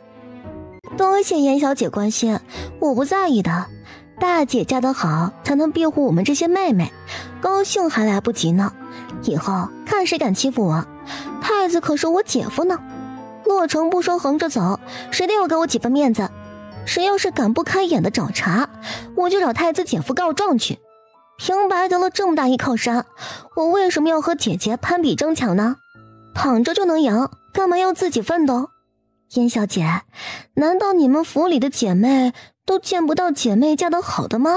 多谢严小姐关心，我不在意的。大姐嫁得好，才能庇护我们这些妹妹，高兴还来不及呢。以后看谁敢欺负我，太子可是我姐夫呢。落城不说横着走，谁都要给我几分面子。谁要是敢不开眼的找茬，我就找太子姐夫告状去。平白得了这么大一靠山，我为什么要和姐姐攀比争抢呢？躺着就能赢，干嘛要自己奋斗？燕小姐，难道你们府里的姐妹都见不到姐妹嫁得好的吗？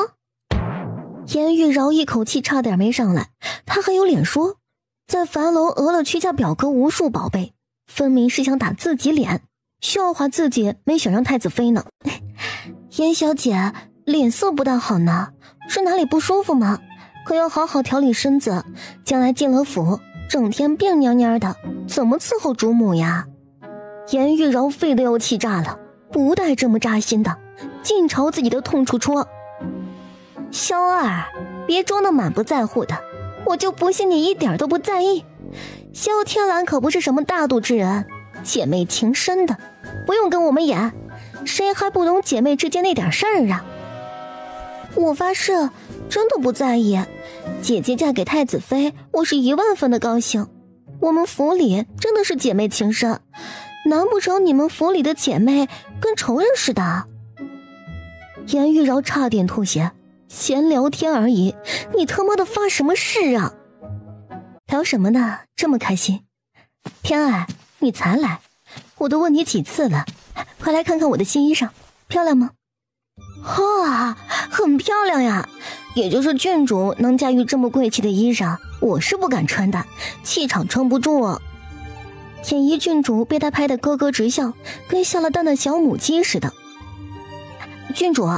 严玉饶一口气差点没上来，她还有脸说，在樊楼讹了屈家表哥无数宝贝，分明是想打自己脸，笑话自己没选上太子妃呢。严小姐脸色不大好呢，是哪里不舒服吗？可要好好调理身子，将来进了府，整天病蔫蔫的，怎么伺候主母呀？严玉饶肺都要气炸了，不带这么扎心的，尽朝自己的痛处戳。萧儿，别装得满不在乎的，我就不信你一点都不在意。萧天蓝可不是什么大度之人，姐妹情深的，不用跟我们演，谁还不懂姐妹之间那点事儿啊？我发誓，真的不在意。姐姐嫁给太子妃，我是10000分的高兴。我们府里真的是姐妹情深，难不成你们府里的姐妹跟仇人似的？严玉饶差点吐血，闲聊天而已，你他妈的发什么誓啊？聊什么呢？这么开心？天爱，你才来，我都问你几次了，快来看看我的新衣裳，漂亮吗？哇，很漂亮呀！也就是郡主能驾驭这么贵气的衣裳，我是不敢穿的，气场撑不住。天一郡主被他拍得咯咯直笑，跟下了蛋的小母鸡似的。郡主，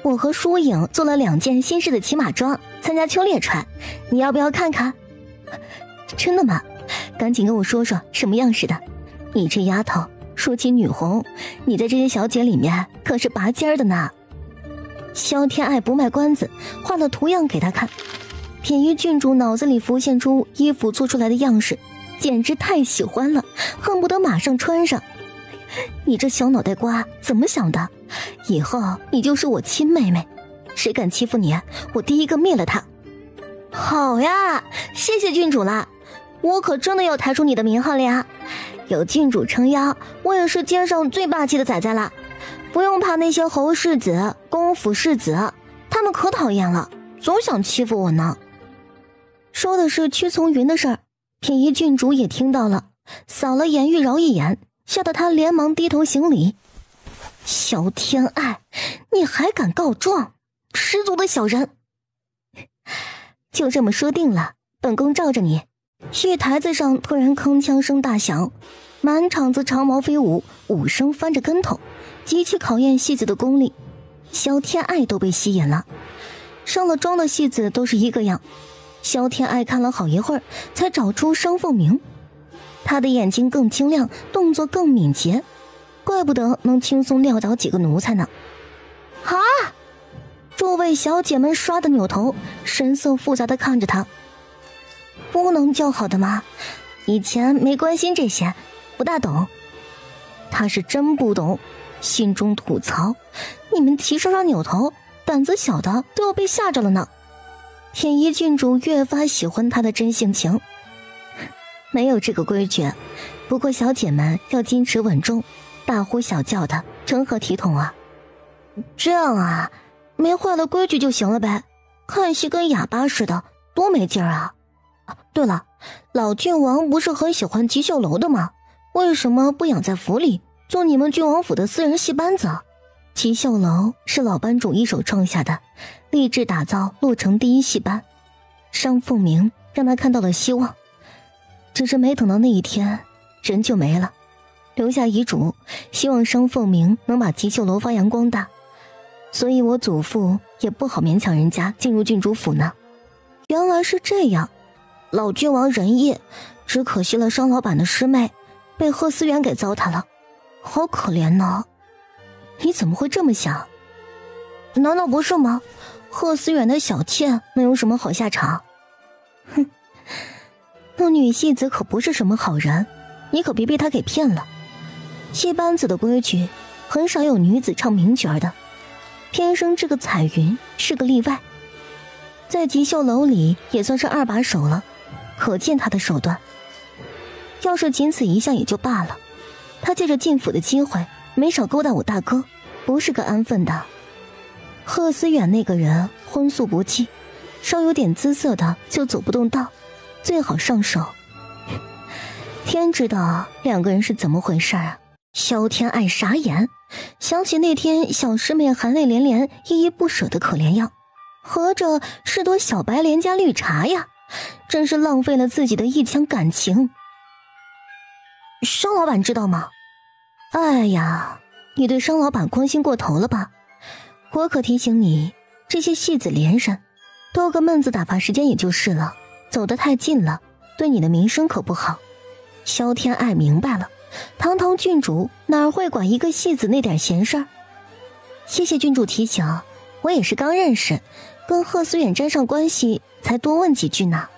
我和疏影做了2件新式的骑马装，参加秋猎穿，你要不要看看？真的吗？赶紧跟我说说什么样式的。你这丫头，说起女红，你在这些小姐里面可是拔尖的呢。萧天爱不卖关子，画了图样给他看。品一郡主脑子里浮现出衣服做出来的样式，简直太喜欢了，恨不得马上穿上。你这小脑袋瓜怎么想的？以后你就是我亲妹妹，谁敢欺负你，我第一个灭了他。好呀，谢谢郡主啦，我可真的要抬出你的名号了呀！有郡主撑腰，我也是街上最霸气的仔仔啦。不用怕那些侯世子、公府世子，他们可讨厌了，总想欺负我呢。说的是屈从云的事儿，品一郡主也听到了，扫了严玉饶一眼，吓得他连忙低头行礼。萧天爱，你还敢告状，十足的小人！就这么说定了，本宫罩着你。玉台子上突然铿锵声大响，满场子长矛飞舞，武生翻着跟头，极其考验戏子的功力。萧天爱都被吸引了，上了妆的戏子都是一个样。萧天爱看了好一会儿，才找出商凤鸣。他的眼睛更清亮，动作更敏捷，怪不得能轻松撂倒几个奴才呢。啊！诸位小姐们唰的扭头，神色复杂的看着他。不能叫好的吗？以前没关心这些，不大懂。他是真不懂，心中吐槽：你们齐刷刷扭头，胆子小的都要被吓着了呢。天一郡主越发喜欢他的真性情。没有这个规矩，不过小姐们要矜持稳重，大呼小叫的，成何体统啊？这样啊，没坏了规矩就行了呗。看戏跟哑巴似的，多没劲儿啊！对了，老郡王不是很喜欢吉秀楼的吗？为什么不养在府里，做你们郡王府的私人戏班子？吉秀楼是老班主一手创下的，立志打造洛城第一戏班。商凤鸣让他看到了希望，只是没等到那一天，人就没了，留下遗嘱，希望商凤鸣能把吉秀楼发扬光大。所以我祖父也不好勉强人家进入郡主府呢。原来是这样，老郡王仁义，只可惜了商老板的师妹被贺思远给糟蹋了，好可怜呢。你怎么会这么想？难道不是吗？贺思远的小妾能有什么好下场？哼，那女戏子可不是什么好人，你可别被她给骗了。戏班子的规矩，很少有女子唱名角的，偏生这个彩云是个例外，在吉秀楼里也算是二把手了，可见他的手段。要是仅此一项也就罢了，他借着进府的机会没少勾搭我大哥，不是个安分的。贺思远那个人荤素不忌，稍有点姿色的就走不动道，最好上手。天知道两个人是怎么回事啊！萧天爱傻眼，想起那天小师妹含泪连连依依不舍的可怜样，合着是朵小白莲加绿茶呀，真是浪费了自己的一腔感情。商老板知道吗？哎呀，你对商老板关心过头了吧？我可提醒你，这些戏子连人多个闷子打发时间也就是了，走得太近了，对你的名声可不好。萧天爱明白了，堂堂郡主哪会管一个戏子那点闲事儿？谢谢郡主提醒，我也是刚认识，跟贺思远沾上关系，才多问几句呢。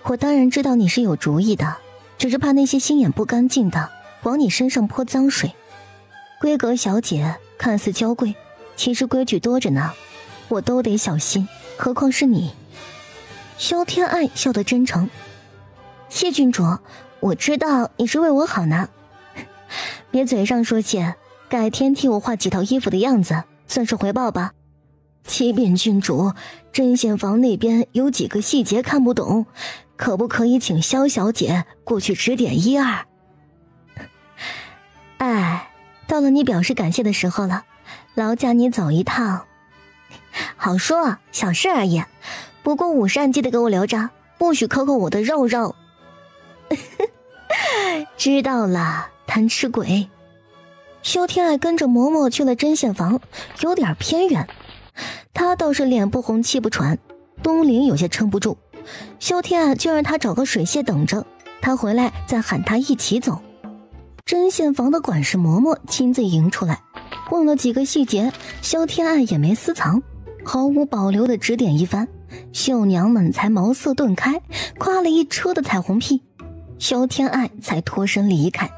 我当然知道你是有主意的，只是怕那些心眼不干净的往你身上泼脏水。闺阁小姐看似娇贵，其实规矩多着呢，我都得小心，何况是你。萧天爱笑得真诚，谢郡主，我知道你是为我好呢。别嘴上说谢，改天替我画几套衣服的样子，算是回报吧。启禀郡主，针线房那边有几个细节看不懂，可不可以请萧小姐过去指点一二？哎，到了你表示感谢的时候了，劳驾你走一趟。好说，小事而已，不过午膳记得给我留着，不许抠抠我的肉肉。知道了，贪吃鬼。萧天爱跟着嬷嬷去了针线房，有点偏远，他倒是脸不红气不喘，东林有些撑不住，萧天爱就让他找个水榭等着，他回来再喊他一起走。针线房的管事嬷嬷亲自迎出来，问了几个细节，萧天爱也没私藏，毫无保留地指点一番，绣娘们才茅塞顿开，夸了一车的彩虹屁，萧天爱才脱身离开。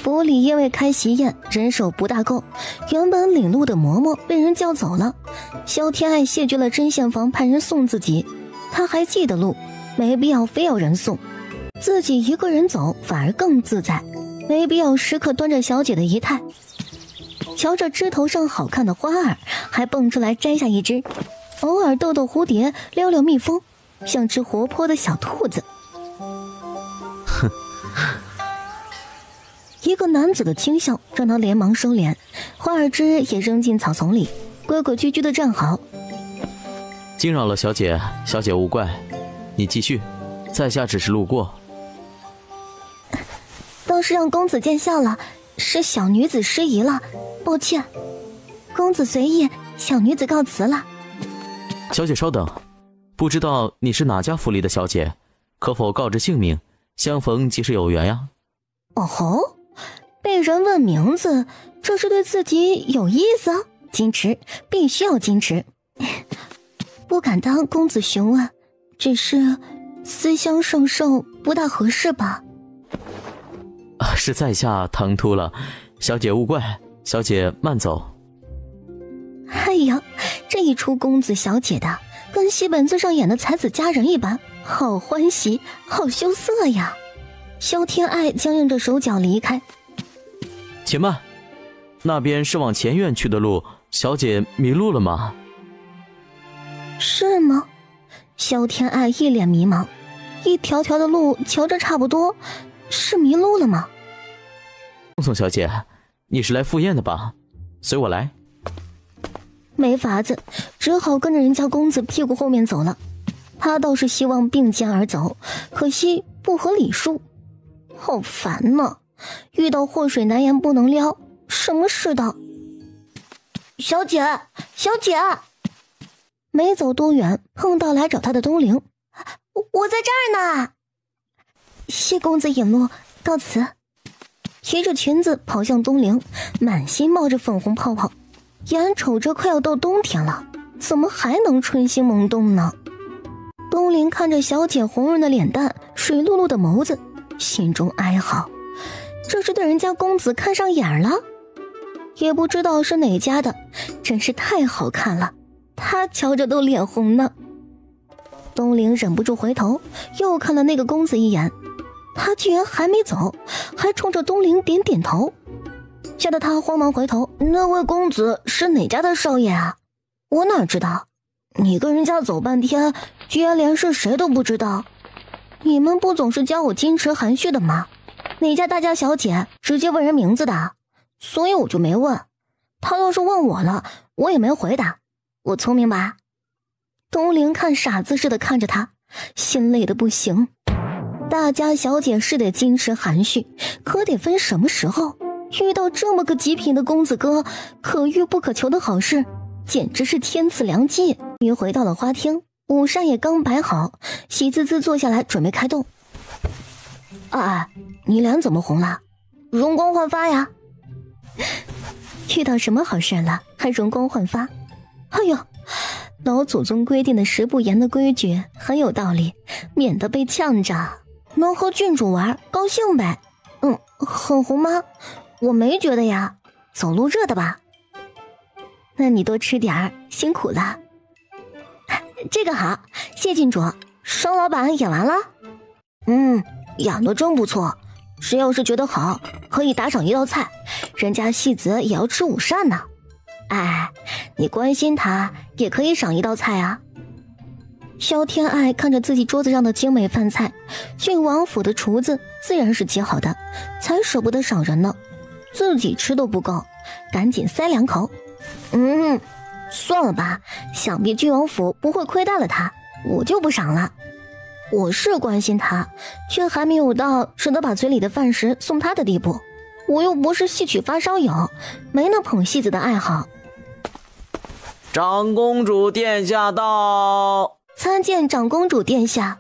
府里因为开席宴人手不大够，原本领路的嬷嬷被人叫走了，萧天爱谢绝了针线房派人送自己，他还记得路，没必要非要人送，自己一个人走反而更自在，没必要时刻端着小姐的仪态。瞧着枝头上好看的花儿，还蹦出来摘下一只，偶尔逗逗蝴蝶，撩撩蜜蜂，像只活泼的小兔子。哼。一个男子的轻笑让他连忙收敛，花儿枝也扔进草丛里，规规矩矩地站好。惊扰了小姐，小姐勿怪，你继续，在下只是路过。倒是让公子见笑了，是小女子失仪了，抱歉。公子随意，小女子告辞了。小姐稍等，不知道你是哪家府里的小姐，可否告知姓名，相逢即是有缘呀。哦吼，被人问名字，这是对自己有意思？矜持，必须要矜持。不敢当公子询问，只是私相授受不大合适吧？是在下唐突了，小姐勿怪，小姐慢走。哎呀，这一出公子小姐的，跟戏本子上演的才子佳人一般，好欢喜，好羞涩呀！萧天爱僵硬着手脚离开。且慢，那边是往前院去的路，小姐迷路了吗？是吗？萧天爱一脸迷茫，一条条的路瞧着差不多，是迷路了吗？宋小姐，你是来赴宴的吧？随我来。没法子，只好跟着人家公子屁股后面走了。他倒是希望并肩而走，可惜不合礼数。好烦呢，遇到祸水难言不能撩，什么世道？小姐，小姐！没走多远，碰到来找他的东陵。我在这儿呢。谢公子引路，到此。提着裙子跑向东陵，满心冒着粉红泡泡，眼瞅着快要到冬天了，怎么还能春心萌动呢？东陵看着小姐红润的脸蛋，水漉漉的眸子，心中哀嚎，这是对人家公子看上眼了？也不知道是哪家的，真是太好看了，他瞧着都脸红呢。东陵忍不住回头，又看了那个公子一眼，他居然还没走，还冲着东陵点点头，吓得他慌忙回头，那位公子是哪家的少爷啊？我哪知道？你跟人家走半天，居然连是谁都不知道。你们不总是教我矜持含蓄的吗？哪家大家小姐直接问人名字的？所以我就没问。他倒是问我了，我也没回答。我聪明吧？东陵看傻子似的看着他，心累得不行。大家小姐是得矜持含蓄，可得分什么时候。遇到这么个极品的公子哥，可遇不可求的好事，简直是天赐良机。约回到了花厅，午膳也刚摆好，喜滋滋坐下来准备开动。哎，你脸怎么红了？容光焕发呀！遇到什么好事了，还容光焕发？哎呦，老祖宗规定的食不言的规矩很有道理，免得被呛着。能和郡主玩，高兴呗。很红吗？我没觉得呀，走路热的吧？那你多吃点儿，辛苦了。这个好，谢郡主。双老板演完了？演得真不错。谁要是觉得好，可以打赏一道菜，人家戏子也要吃午膳呢。哎，你关心他，也可以赏一道菜啊。萧天爱看着自己桌子上的精美饭菜，郡王府的厨子自然是极好的，才舍不得赏人呢，自己吃都不够，赶紧塞2口。算了吧，想必郡王府不会亏待了他，我就不赏了。我是关心他，却还没有到舍得把嘴里的饭食送他的地步。我又不是戏曲发烧友，没那捧戏子的爱好。长公主殿下到。参见长公主殿下。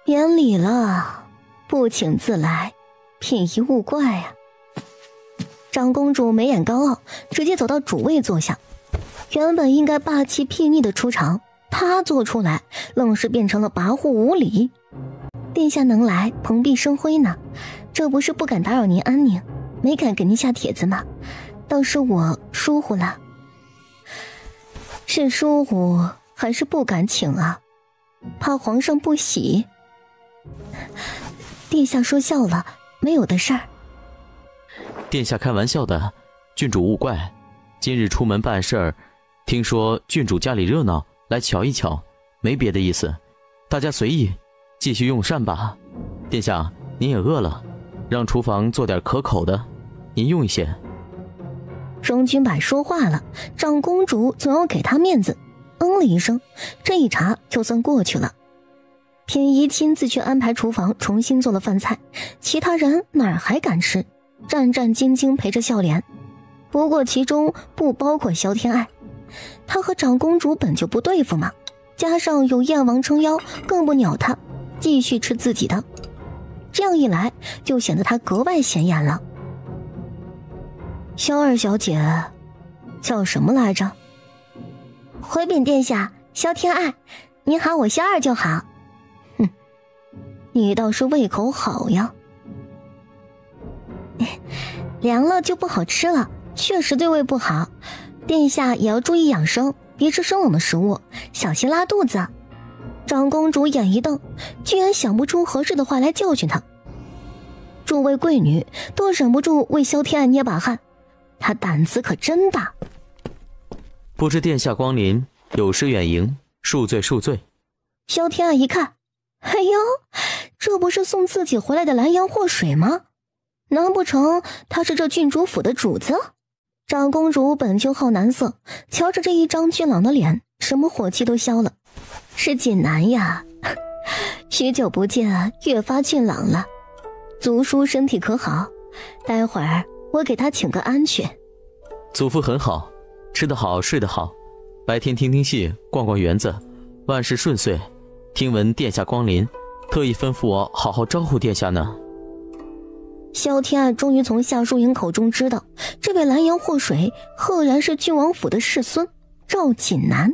免礼了，不请自来，品仪勿怪啊。长公主眉眼高傲，直接走到主位坐下。原本应该霸气睥睨的出场，她做出来愣是变成了跋扈无礼。殿下能来，蓬荜生辉呢，这不是不敢打扰您安宁，没敢给您下帖子吗？倒是我疏忽了。是疏忽还是不敢请啊？怕皇上不喜。殿下说笑了，没有的事儿。殿下开玩笑的，郡主勿怪。今日出门办事儿，听说郡主家里热闹，来瞧一瞧，没别的意思。大家随意，继续用膳吧。殿下，您也饿了，让厨房做点可口的，您用一些。荣君柏说话了，长公主总要给他面子，了一声，这一茬就算过去了。品仪亲自去安排厨房重新做了饭菜，其他人哪儿还敢吃，战战兢兢陪着笑脸。不过其中不包括萧天爱，他和长公主本就不对付嘛，加上有燕王撑腰，更不鸟他，继续吃自己的。这样一来，就显得他格外显眼了。萧二小姐叫什么来着？回禀殿下，萧天爱，您喊我萧二就好。你倒是胃口好呀。凉了就不好吃了，确实对胃不好，殿下也要注意养生，别吃生冷的食物，小心拉肚子。长公主眼一瞪，居然想不出合适的话来教训她。诸位贵女都忍不住为萧天爱捏把汗，她胆子可真大。不知殿下光临，有失远迎，恕罪恕罪。萧天爱一看，哎呦，这不是送自己回来的蓝洋祸水吗？难不成他是这郡主府的主子？长公主本就好男色，瞧着这一张俊朗的脸，什么火气都消了。是锦南呀，许久不见，越发俊朗了。族叔身体可好？待会儿我给他请个安去。祖父很好，吃得好，睡得好，白天听听戏，逛逛园子，万事顺遂。听闻殿下光临，特意吩咐我好好招呼殿下呢。萧天爱终于从夏淑莹口中知道，这位蓝洋祸水赫然是郡王府的世孙赵锦南。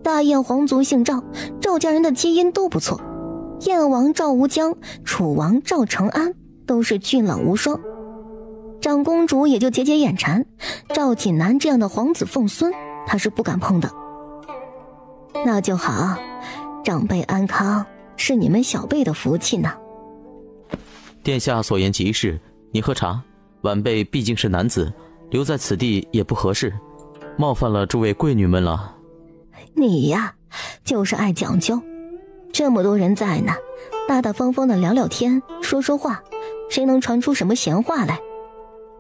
大燕皇族姓赵，赵家人的基因都不错，燕王赵无疆、楚王赵长安都是俊朗无双。长公主也就解解眼馋，赵锦南这样的皇子凤孙，她是不敢碰的。那就好，长辈安康是你们小辈的福气呢。殿下所言极是，您喝茶。晚辈毕竟是男子，留在此地也不合适，冒犯了诸位贵女们了。你呀，就是爱讲究。这么多人在呢，大大方方的聊聊天，说说话，谁能传出什么闲话来？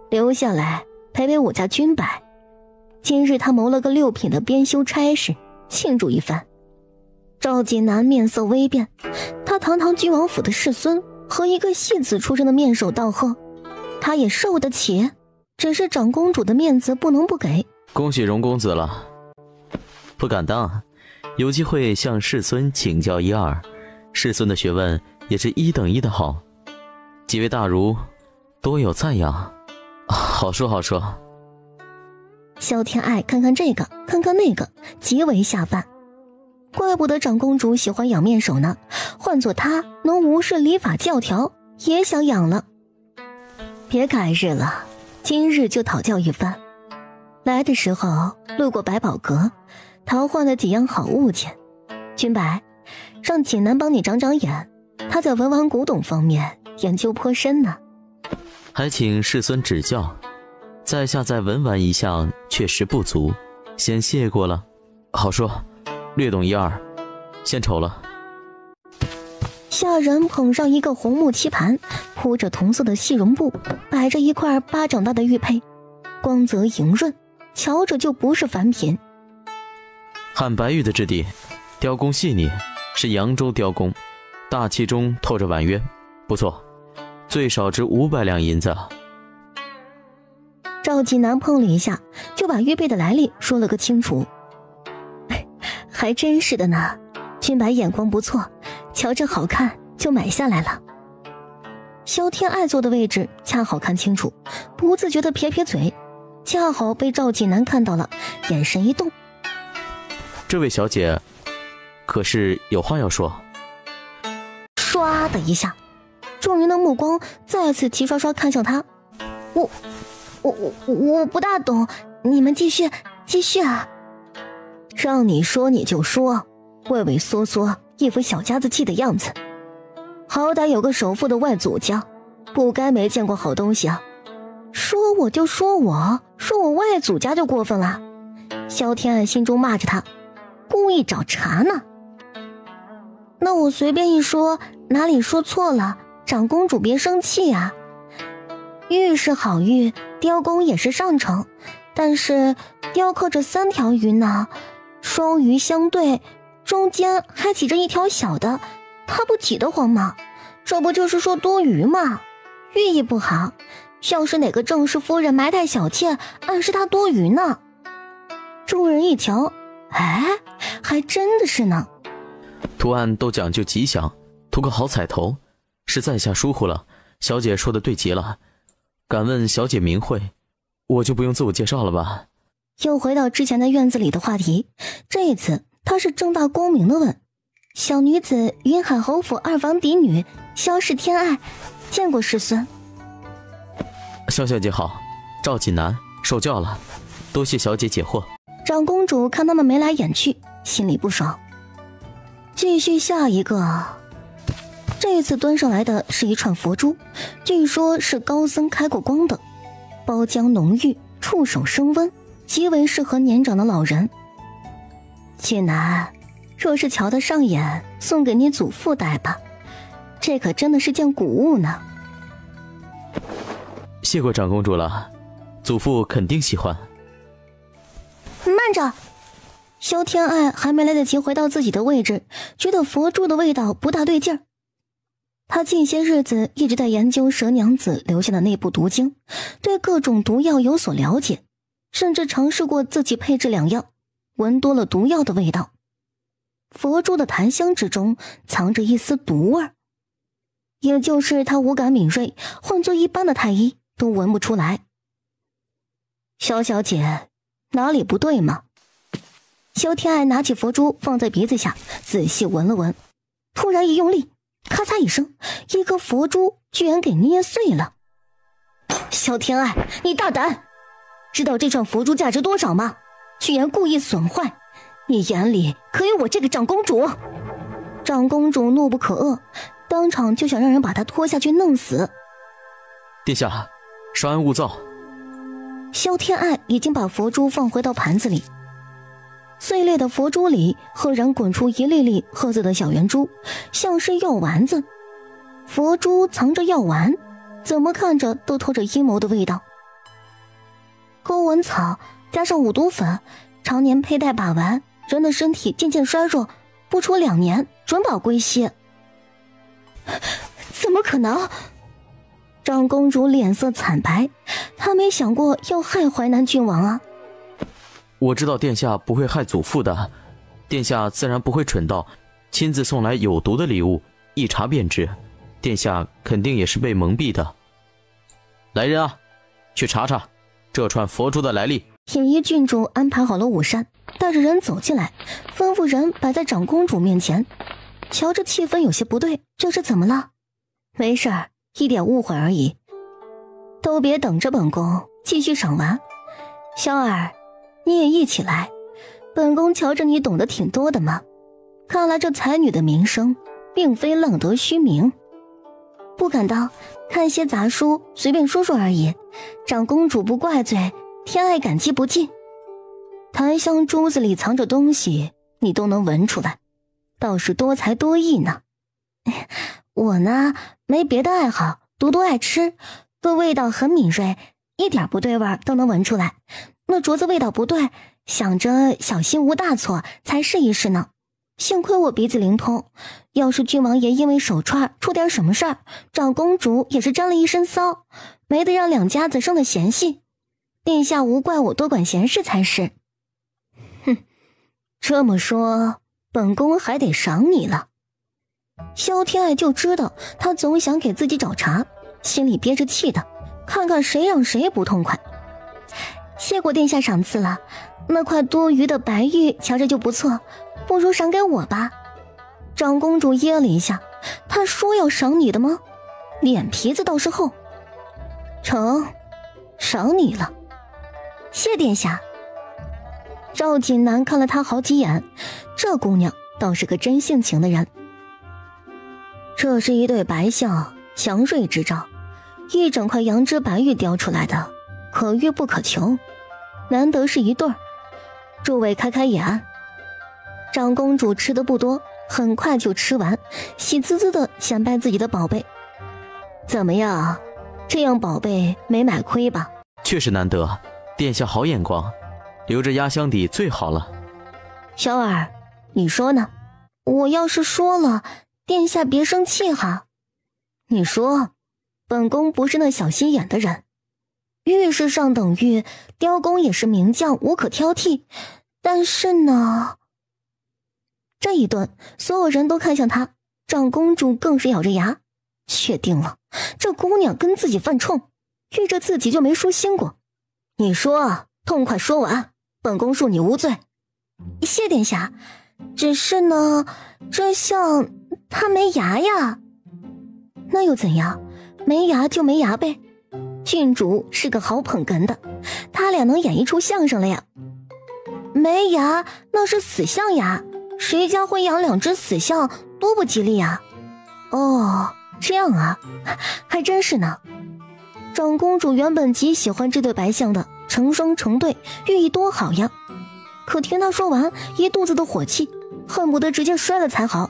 留下来陪陪我家君摆。今日他谋了个6品的编修差事，庆祝一番。赵锦南面色微变，他堂堂郡王府的世孙，和一个戏子出身的面首道贺，他也受得起，只是长公主的面子不能不给。恭喜荣公子了。不敢当，有机会向世孙请教一二，世孙的学问也是1等1的好。几位大儒多有赞扬。好说好说。萧天爱看看这个看看那个，极为下饭。怪不得长公主喜欢养面首呢，换做她能无视礼法教条，也想养了。别改日了，今日就讨教一番。来的时候路过百宝阁，淘换了几样好物件。君白，让锦南帮你长长眼，他在文玩古董方面研究颇深呢。还请世孙指教，在下在文玩一项确实不足，先谢过了。好说，略懂一二，献丑了。下人捧上一个红木漆盘，铺着同色的细绒布，摆着一块巴掌大的玉佩，光泽莹润，瞧着就不是凡品。汉白玉的质地，雕工细腻，是扬州雕工，大气中透着婉约，不错，最少值500两银子。赵锦南碰了一下，就把玉佩的来历说了个清楚。还真是的呢，君白眼光不错，瞧着好看就买下来了。萧天爱坐的位置恰好看清楚，不自觉地撇撇嘴，恰好被赵锦南看到了，眼神一动。这位小姐可是有话要说？唰的一下，众人的目光再次齐刷刷看向他。我不大懂，你们继续啊。让你说你就说，畏畏缩缩，一副小家子气的样子。好歹有个首富的外祖家，不该没见过好东西啊。说我就说我外祖家就过分了。萧天爱心中骂着他，故意找茬呢。那我随便一说，哪里说错了？长公主别生气啊。玉是好玉，雕工也是上乘，但是雕刻着3条鱼呢，双鱼相对，中间还挤着一条小的，它不挤得慌吗？这不就是说多余吗？寓意不好，像是哪个正室夫人埋汰小妾，暗示她多余呢。众人一瞧，哎，还真的是呢。图案都讲究吉祥，图个好彩头，是在下疏忽了。小姐说的对极了，敢问小姐名讳？我就不用自我介绍了吧？又回到之前的院子里的话题，这一次他是正大光明的问：小女子云海侯府2房嫡女萧氏天爱，见过世孙。萧小姐好，赵锦南，受教了，多谢小姐解惑。长公主看他们眉来眼去，心里不爽。继续下一个。这次端上来的是一串佛珠，据说是高僧开过光的，包浆浓郁，触手生温，极为适合年长的老人。济南，若是瞧得上眼，送给你祖父戴吧，这可真的是件古物呢。谢过长公主了，祖父肯定喜欢。慢着！萧天爱还没来得及回到自己的位置，觉得佛珠的味道不大对劲儿。他近些日子一直在研究蛇娘子留下的那部毒经，对各种毒药有所了解，甚至尝试过自己配制两样，闻多了毒药的味道。佛珠的檀香之中藏着一丝毒味儿，也就是他五感敏锐，换做一般的太医都闻不出来。萧小姐，哪里不对吗？萧天爱拿起佛珠放在鼻子下，仔细闻了闻，突然一用力，咔嚓一声，一颗佛珠居然给捏碎了。萧天爱，你大胆！知道这串佛珠价值多少吗？居然故意损坏，你眼里可有我这个长公主？长公主怒不可遏，当场就想让人把她拖下去弄死。殿下，稍安勿躁。萧天爱已经把佛珠放回到盘子里，碎裂的佛珠里赫然滚出一粒粒褐色的小圆珠，像是药丸子。佛珠藏着药丸，怎么看着都透着阴谋的味道。勾纹草加上五毒粉，常年佩戴把玩，人的身体渐渐衰弱，不出2年准保归西。怎么可能？长公主脸色惨白，她没想过要害淮南郡王啊。我知道殿下不会害祖父的，殿下自然不会蠢到亲自送来有毒的礼物，一查便知。殿下肯定也是被蒙蔽的。来人啊，去查查这串佛珠的来历。尹一郡主安排好了午膳，带着人走进来，吩咐人摆在长公主面前。瞧着气氛有些不对，这是怎么了？没事儿，一点误会而已，都别等着本宫继续赏玩。萧儿，你也一起来，本宫瞧着你懂得挺多的嘛。看来这才女的名声并非浪得虚名。不敢当，看些杂书随便说说而已，长公主不怪罪，天爱感激不尽。檀香珠子里藏着东西，你都能闻出来，倒是多才多艺呢。我呢，没别的爱好，独独爱吃，对味道很敏锐，一点不对味都能闻出来。那镯子味道不对，想着小心无大错，才试一试呢。幸亏我鼻子灵通，要是郡王爷因为手串出点什么事儿，长公主也是沾了一身骚，没得让两家子生了嫌隙。殿下无怪我多管闲事才是。哼，这么说，本宫还得赏你了。萧天爱就知道他总想给自己找茬，心里憋着气的，看看谁让谁不痛快。谢过殿下赏赐了，那块多余的白玉瞧着就不错，不如赏给我吧。长公主噎了一下，她说要赏你的吗？脸皮子倒是厚。成，赏你了。谢殿下。赵锦南看了她好几眼，这姑娘倒是个真性情的人。这是一对白象，祥瑞之兆，一整块羊脂白玉雕出来的，可遇不可求，难得是一对儿。诸位开开眼。长公主吃的不多，很快就吃完，喜滋滋的显摆自己的宝贝。怎么样，这样宝贝没买亏吧？确实难得，殿下好眼光，留着压箱底最好了。小儿，你说呢？我要是说了，殿下别生气哈。你说，本宫不是那小心眼的人，玉是上等玉，雕工也是名将，无可挑剔。但是呢，这一顿所有人都看向他，长公主更是咬着牙，确定了，这姑娘跟自己犯冲，遇着自己就没舒心过。你说，痛快说完，本宫恕你无罪。谢殿下，只是呢，这像她没牙呀。那又怎样？没牙就没牙呗。郡主是个好捧哏的，他俩能演一出相声了呀。没牙那是死象牙，谁家会养2只死象，多不吉利啊！哦，这样啊，还真是呢。长公主原本极喜欢这对白象的，成双成对，寓意多好呀。可听她说完，一肚子的火气，恨不得直接摔了才好。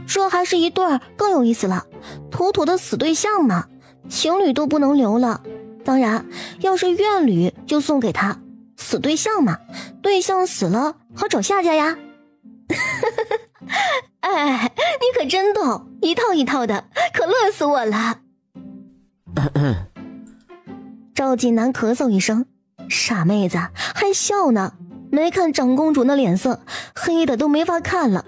这还是一对儿更有意思了，妥妥的死对象嘛，情侣都不能留了。当然，要是怨侣就送给他，死对象嘛，对象死了好找下家呀。哎，你可真逗，一套一套的，可乐死我了。赵锦南咳嗽一声，傻妹子还笑呢，没看长公主那脸色，黑的都没法看了，